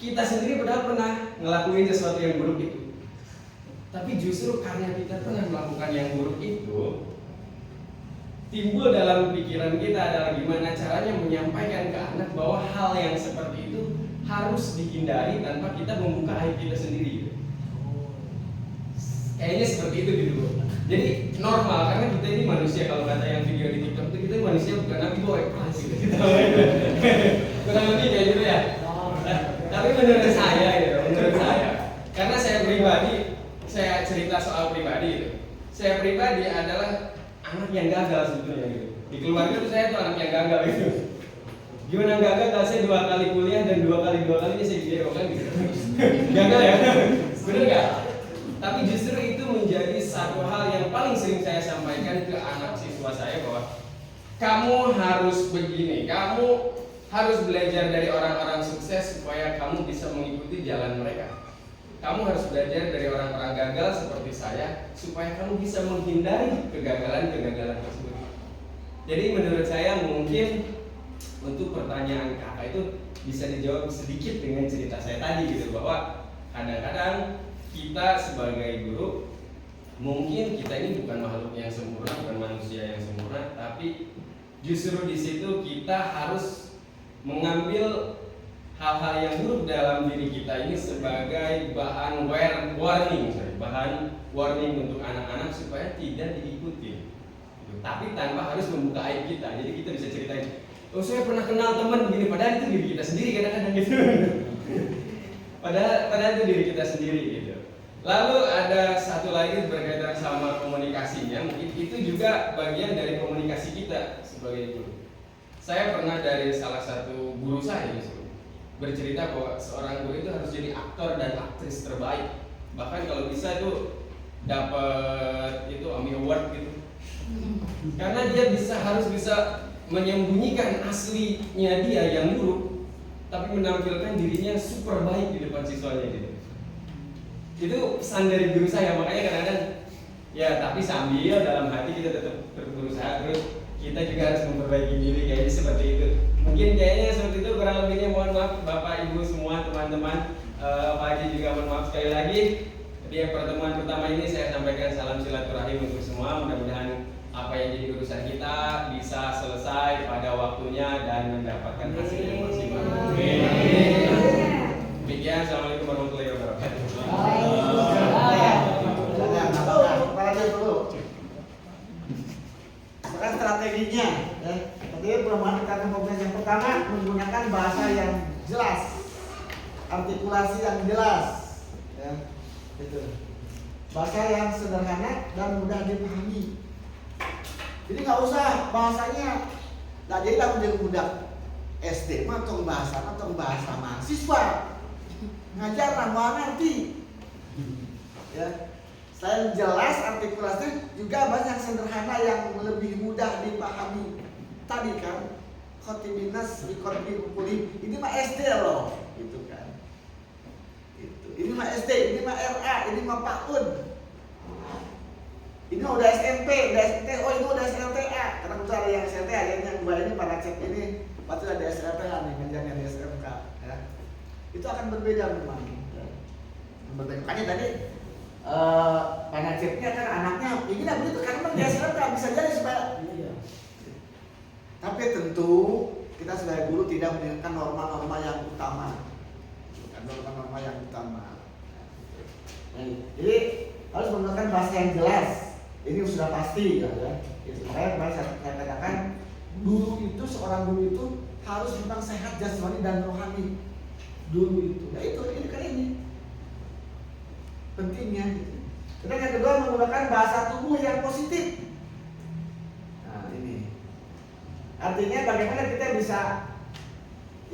S4: Kita sendiri padahal pernah ngelakuin sesuatu yang buruk itu. Tapi justru karena kita pernah melakukan yang buruk itu, timbul dalam pikiran kita adalah gimana caranya menyampaikan ke anak bahwa hal yang seperti itu harus dihindari tanpa kita membuka aib kita sendiri. Kayaknya seperti itu gitu. Jadi normal karena kita ini manusia, kalau kata yang video di TikTok itu kita manusia bukan nabi boy gitu. Kurang lebih kayak gitu ya. Tapi menurut saya, karena saya pribadi, saya cerita soal pribadi itu. Saya pribadi adalah anak yang gagal sebetulnya gitu. Di keluarga itu saya tuh anak yang gagal gitu. Gimana gagal? Kalau saya 2 kali kuliah dan 2 kalinya saya dijerokan gitu. Gagal ya? Bener nggak? Tapi justru itu menjadi satu hal yang paling sering saya sampaikan ke anak siswa saya bahwa kamu harus begini, kamu harus belajar dari orang-orang sukses supaya kamu bisa mengikuti jalan mereka. Kamu harus belajar dari orang-orang gagal seperti saya supaya kamu bisa menghindari kegagalan-kegagalan tersebut. Jadi menurut saya mungkin untuk pertanyaan kakak itu bisa dijawab sedikit dengan cerita saya tadi gitu, bahwa kadang-kadang kita sebagai guru mungkin kita ini bukan makhluk yang sempurna, bukan manusia yang sempurna, tapi justru di situ kita harus mengambil hal-hal yang buruk dalam diri kita ini sebagai bahan warning untuk anak-anak supaya tidak diikuti. Tapi tanpa harus membuka aib kita. Jadi kita bisa ceritain, oh saya pernah kenal teman begini, padahal itu diri kita sendiri kadang-kadang gitu. Padahal itu diri kita sendiri gitu. Lalu ada satu lagi berkaitan sama komunikasinya, mungkin itu juga bagian dari komunikasi kita sebagai guru. Saya pernah dari salah satu guru saya bercerita bahwa seorang guru itu harus jadi aktor dan aktris terbaik. Bahkan kalau bisa itu dapat itu Emmy Award gitu. Karena dia harus bisa menyembunyikan aslinya dia yang buruk, tapi menampilkan dirinya super baik di depan siswanya gitu. Itu pesan dari guru saya, makanya kadang-kadang ya tapi sambil dalam hati kita tetap berusaha terus kita juga harus memperbaiki diri, kayaknya seperti itu. Mungkin kayaknya seperti itu kurang lebihnya. Mohon maaf Bapak Ibu semua, teman-teman, Pak Haji juga mohon maaf sekali lagi. Di pertemuan pertama ini saya sampaikan salam silaturahim untuk semua. Mudah-mudahan apa yang jadi urusan kita bisa selesai pada waktunya dan mendapatkan hasil yang maksimal. Demikian, assalamualaikum warahmatullahi wabarakatuh.
S1: Sekarang strateginya, tadi perubahan kata pembahasan yang pertama menggunakan bahasa yang jelas, artikulasi yang jelas, ya, itu bahasa yang sederhana dan mudah dipahami. Jadi nggak usah bahasanya, nggak jadi aku jadi budak SD mah tong bahasa mahasiswa ngajar nama ngerti, ya. Selain jelas artikulasi juga banyak sederhana yang lebih mudah dipahami. Tadi kan khotibinas bikotbi bukuli, ini mah SD loh, gitu kan. Ini mah SD, ini mah RA, ini mah PAUD. Ini udah SMP, udah SMT, oh ini udah SLTA. Karena udah ada yang SLTA, yang dua ini para cek ini pasti ada SLTA nih, ngajarnya di SMK, ya. Itu akan berbeda memang. Ya. Berbeda. Makanya tadi panacipnya kan anaknya ingin begitu karena memang dia SLTA bisa jadi supaya. Iya. Tapi tentu kita sebagai guru tidak meninggalkan norma-norma yang utama, bukan norma-norma yang utama. Jadi harus menggunakan bahasa yang jelas. Ini sudah pasti ya. Makanya kemarin saya katakan guru itu, seorang guru itu harus memang sehat jasmani dan rohani dulu itu. Nah itu ini kan ini pentingnya. Gitu. Kemudian yang kedua menggunakan bahasa tubuh yang positif. Nah ini artinya bagaimana kita bisa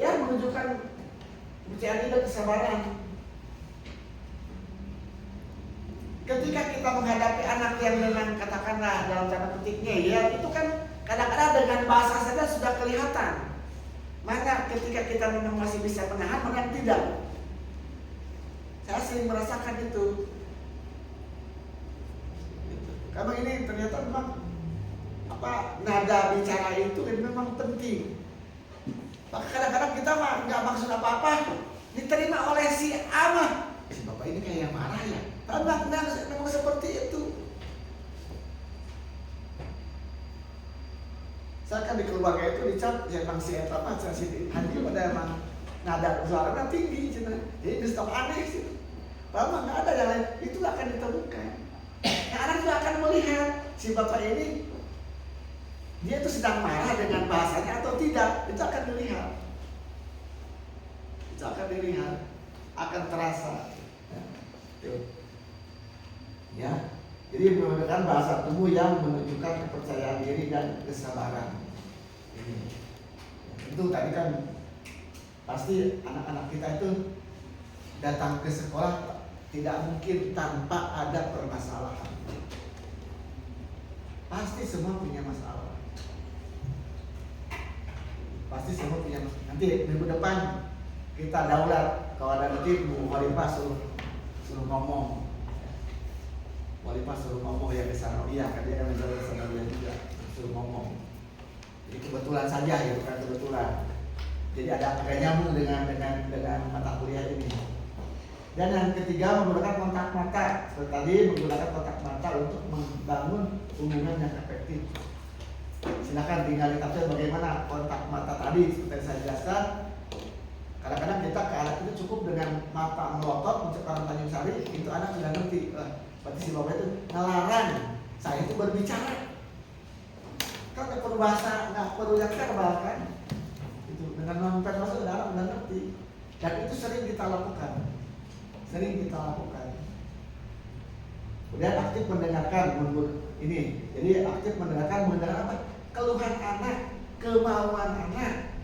S1: ya menunjukkan kepercayaan diri dan kesabaran. Ketika kita menghadapi anak yang dengan katakanlah dalam tanda petiknya ya itu kan kadang-kadang dengan bahasa saja sudah kelihatan mana ketika kita memang masih bisa menahan, mana tidak. Saya sering merasakan itu. Karena ini ternyata memang nada bicara itu memang penting. Maka kadang-kadang kita mah nggak maksud apa-apa, diterima oleh si ama. Si bapak ini kayak yang marah ya. Memang seperti itu. Saya kan di keluarga itu dicap ya emang si eta mah si Hadi pada emang nada suaranya tinggi cina. Jadi distok aneh sih. Padahal nggak ada yang lain. Itu akan ditemukan. Nah, anak juga akan melihat si bapak ini dia itu sedang marah dengan bahasanya atau tidak. Itu akan dilihat. Itu akan dilihat, akan terasa. Ya. Jadi menggunakan bahasa tubuh yang menunjukkan kepercayaan diri dan kesabaran. Itu tadi kan pasti anak-anak kita itu datang ke sekolah tidak mungkin tanpa ada permasalahan. Pasti semua punya masalah. Pasti semua punya masalah. Nanti minggu depan kita daulat kalau ada nanti Bu Khalifah suruh ngomong. Wali pas suruh ngomong ya ke Sanawiyah, kan dia kan menjadi Sanawiyah juga, suruh ngomong. Jadi kebetulan saja ya, bukan kebetulan. Jadi agak nyambung dengan mata kuliah ini. Dan yang ketiga menggunakan kontak mata. Seperti tadi menggunakan kontak mata untuk membangun hubungan yang efektif. Silakan tinggal ditafsir bagaimana kontak mata tadi seperti saya jelaskan. Kadang-kadang kita ke anak itu cukup dengan mata melotot untuk orang Tanjung Sari, itu anak sudah ngerti. Berarti si bapak itu ngelarang saya itu berbicara. Kan nggak perlu bahasa, nggak perlu yang verbal kan. Itu dengan non verbal sudah ngerti. Dan itu sering kita lakukan. Kemudian aktif mendengarkan ini. Jadi aktif mendengarkan apa? Keluhan anak, kemauan anak.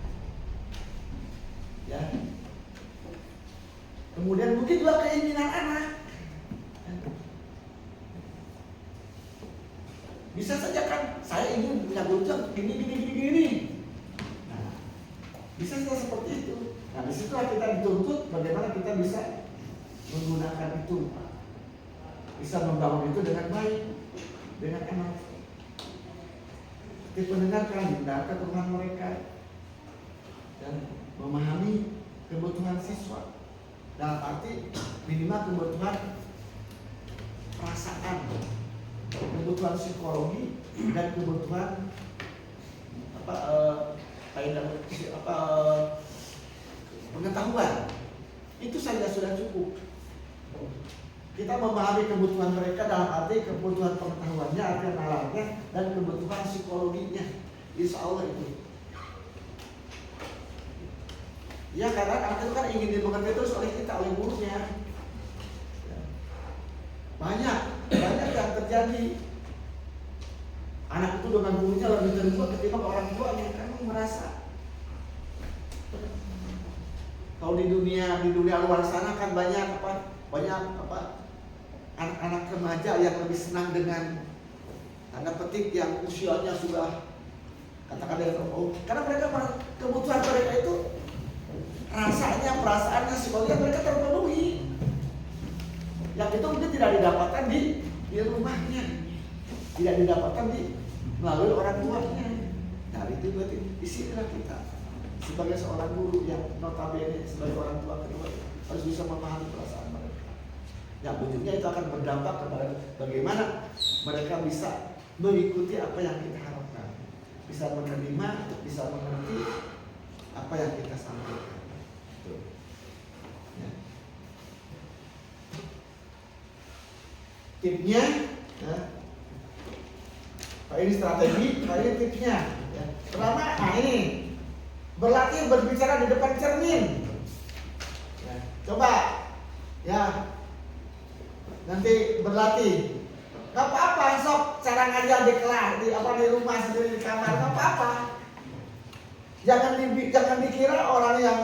S1: Ya. Kemudian mungkin juga keinginan anak. Bisa saja kan saya ingin punya bocah gini. Nah, bisa saja seperti itu. Nah, disitulah kita dituntut bagaimana kita bisa menggunakan itu, bisa membangun itu dengan baik, dengan enak. Kita mendengarkan keluhan mereka dan memahami kebutuhan siswa. Dalam arti minimal kebutuhan perasaan, kebutuhan psikologi dan kebutuhan pengetahuan. Itu saja sudah cukup. Kita memahami kebutuhan mereka dalam arti kebutuhan pengetahuannya, arti nalarnya, dan kebutuhan psikologinya. Insya Allah itu. Ya karena anak itu kan ingin dimengerti terus oleh kita, oleh gurunya. Banyak yang terjadi. Anak itu dengan gurunya lebih terbuka ketimbang orang tuanya. Kamu merasa kalau di dunia luar sana kan banyak anak-anak remaja yang lebih senang dengan tanda petik yang usianya sudah katakan dari karena mereka kebutuhan mereka itu rasanya, perasaannya, psikologinya mereka terpenuhi. Yang itu mungkin tidak didapatkan di rumahnya, tidak didapatkan melalui orang tuanya. Nah itu berarti disinilah kita sebagai seorang guru yang notabene sebagai orang tua kedua harus bisa memahami perasaan mereka. Yang ujungnya itu akan berdampak kepada bagaimana mereka bisa mengikuti apa yang kita harapkan, bisa menerima, bisa mengerti apa yang kita sampaikan. Ya. tipnya, ya. Ini strategi, ini tipsnya. Ya. Pertama, ini berlatih berbicara di depan cermin. Ya. Coba, ya, nanti berlatih. Gak apa-apa, sok cara ngajar di kelas, di rumah sendiri di kamar, gak apa-apa. Jangan dikira orang yang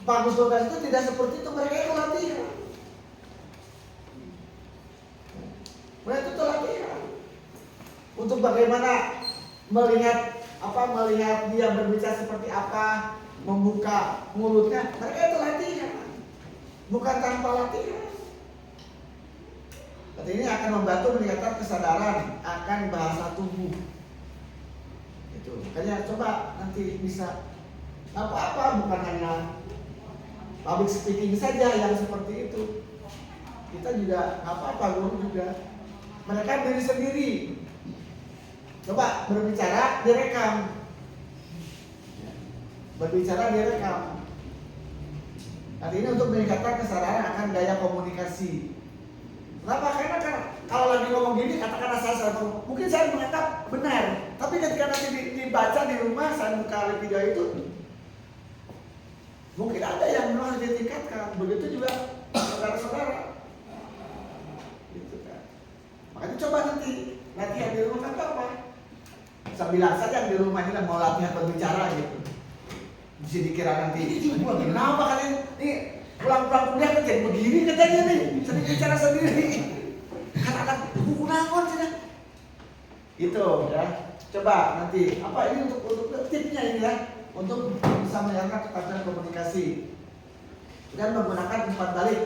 S1: bagus tugas itu tidak seperti itu, mereka itu latihan. Mereka itu latihan untuk bagaimana melihat dia berbicara seperti apa, membuka mulutnya. Mereka itu latihan, bukan tanpa latihan. Berarti ini akan membantu meningkatkan kesadaran akan bahasa tubuh. Itu makanya coba nanti bisa apa-apa, bukan hanya public speaking saja yang seperti itu. Kita juga apa-apa, guru juga. Mereka diri sendiri. Coba berbicara direkam. Berbicara direkam. Artinya untuk meningkatkan kesadaran akan gaya komunikasi. Kenapa? Karena kan kalau lagi ngomong gini, katakanlah saya mungkin saya menganggap benar, tapi ketika nanti dibaca di rumah, saya buka video itu, mungkin ada yang memang harus ditingkatkan. Begitu juga saudara-saudara, gitu kan. Makanya coba nanti latihan di rumah kan apa? Saya bilang saja di rumah ini mau latihan berbicara gitu. Bisa dikira nanti, kenapa kalian ini pulang-pulang kuliah kan jadi begini katanya nih, sering bicara sendiri. Kan anak buku naon sih. Itu ya. Coba nanti apa ini untuk tipsnya ini ya, untuk bisa meningkatkan keterampilan komunikasi dan menggunakan umpan balik.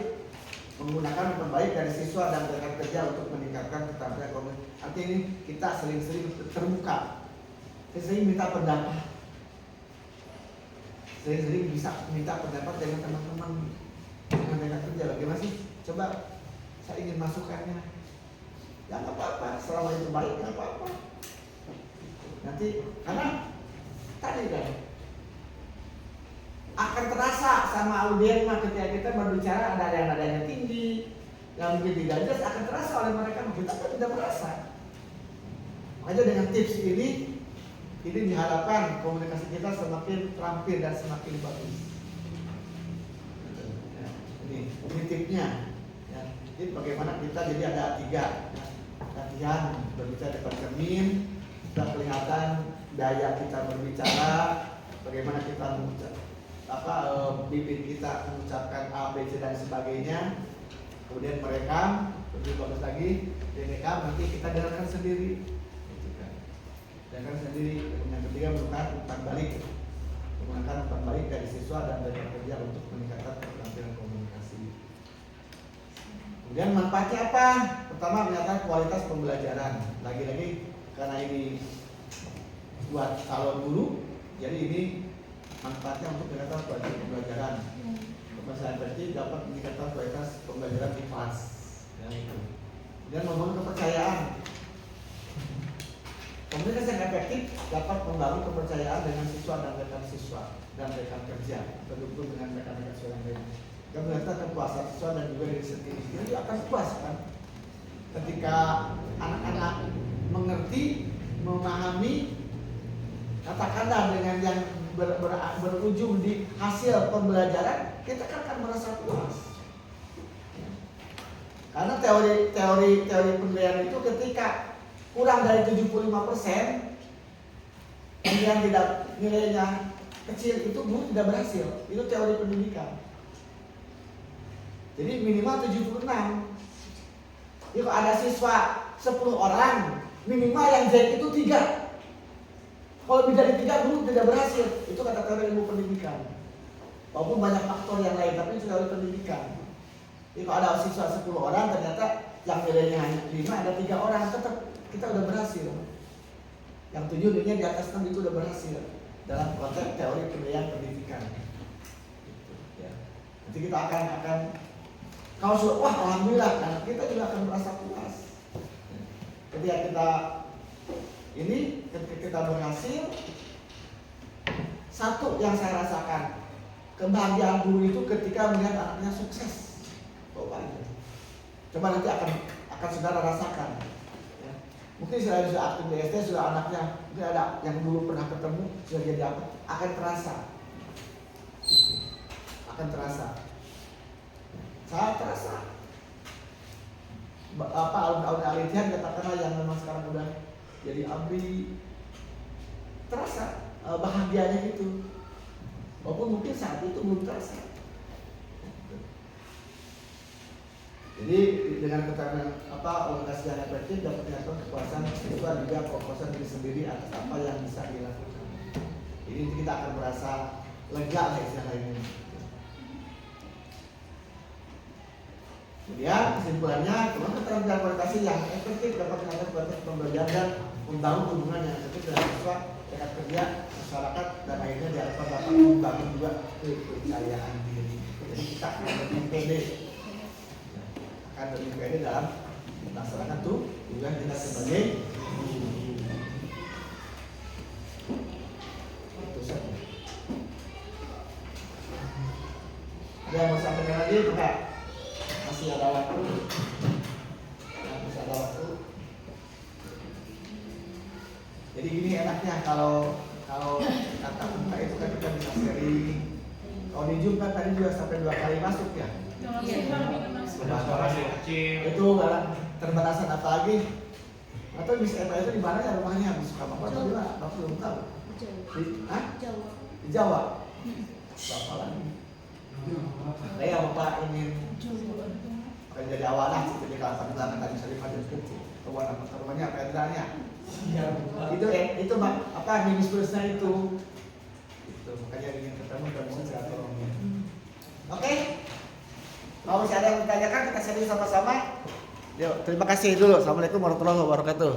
S1: Menggunakan umpan balik dari siswa dan rekan kerja untuk meningkatkan keterampilan komunikasi. Artinya ini kita sering-sering terbuka. Sering minta pendapat. Sering-sering bisa minta pendapat dengan teman-teman dengan rekan kerja. Bagaimana sih? Coba saya ingin masukannya. Ya nggak apa-apa, selama itu baik nggak apa-apa. Nanti karena tadi kan akan terasa sama audiens ketika kita berbicara ada yang nadanya tinggi, yang mungkin tidak jelas akan terasa oleh mereka, kita kan tidak merasa. Makanya dengan tips ini diharapkan komunikasi kita semakin terampil dan semakin bagus. Ya, ini tipsnya. Ya, jadi bagaimana kita jadi ada 3 ya, latihan berbicara depan cermin, sudah kelihatan daya kita berbicara, bagaimana kita bibir kita mengucapkan A, B, C dan sebagainya. Kemudian merekam, lebih bagus lagi, direkam nanti kita dengarkan sendiri. Dengarkan sendiri. Yang ketiga menggunakan umpan balik. Menggunakan umpan balik dari siswa dan rekan kerja untuk meningkatkan keterampilan komunikasi. Kemudian manfaatnya apa? Pertama meningkatkan kualitas pembelajaran. Lagi-lagi karena ini buat calon guru, jadi ini manfaatnya untuk meningkatkan kualitas pembelajaran. Pembahasan berarti dapat meningkatkan kualitas pembelajaran di kelas. Dan membangun kepercayaan. Komunikasi yang efektif dapat membangun kepercayaan dengan siswa dan rekan kerja, berhubung dengan rekan-rekan siswa yang lain. Dan meningkatkan kepuasan siswa dan juga diri sendiri. Jadi akan puas kan? Ketika anak-anak mengerti, memahami, katakanlah dengan yang berujung di hasil pembelajaran, kita kan akan merasa puas. Karena teori penilaian itu ketika kurang dari 75%, yang tidak nilainya kecil itu guru tidak berhasil. Itu teori pendidikan. Jadi minimal 76. Jadi kalau ada siswa 10 orang, minimal yang Z itu 3. Kalau lebih dari 3 guru tidak berhasil. Itu kata teori ilmu pendidikan. Walaupun banyak faktor yang lain, tapi itu teori pendidikan. Jadi kalau ada siswa 10 orang, ternyata yang nilainya hanya 5, ada 3 orang, tetap kita udah berhasil. Yang 7 nilainya di atas 6 itu udah berhasil dalam konteks teori penilaian pendidikan. Gitu, ya. Nanti kita akan kalau sudah wah alhamdulillah, anak kita juga akan merasa puas. Ketika kita berhasil, satu yang saya rasakan, kebahagiaan guru itu ketika melihat anaknya sukses. Coba nanti akan akan saudara rasakan. Ya. Mungkin sudah aktif di SD, sudah anaknya, mungkin ada yang dulu pernah ketemu, sudah jadi apa, akan terasa. Akan terasa. Saya terasa. Alun-alun Al-Ittihad katakanlah yang memang sekarang udah jadi abdi, terasa bahagianya gitu. Walaupun mungkin saat itu belum terasa. Jadi dengan keterangan organisasi yang efektif dapat menyatakan kepuasan siswa juga kepuasan diri sendiri atas apa yang bisa dilakukan. Jadi kita akan merasa lega lah istilah ini. Kemudian kesimpulannya, cuma keterampilan kualifikasi yang efektif dapat menyatakan kualitas pembelajaran dan membangun hubungan yang efektif dengan siswa, rekan kerja, masyarakat, dan akhirnya diharapkan dapat membangun juga kepercayaan diri. Jadi kita akan lebih pede. Akan lebih pede dalam melaksanakan tugas kita sebagai guru. Itu saja. Ada yang mau sampaikan lagi enggak? Masih ada waktu. Masih ada waktu. Jadi gini enaknya kalau kata buka itu kan kita bisa sharing. Kalau di Zoom kan tadi juga sampai 2 kali masuk ya. Itu terbatasan apa lagi? Atau bisa itu di mana ya rumahnya? Di Sukabumi atau di mana? Bapak belum tahu. Di Jawa. Bapak lagi. Saya Bapak ingin akan jadi awalah jadi kalau belakang tadi saya dipanggil ke rumahnya Petranya. Itu apa minus plusnya itu. Itu makanya ingin ketemu dan bisa silaturahmi. Oke. Kalau masih ada yang ditanyakan kita sharing sama-sama. Yuk, terima kasih dulu. Assalamualaikum warahmatullahi wabarakatuh.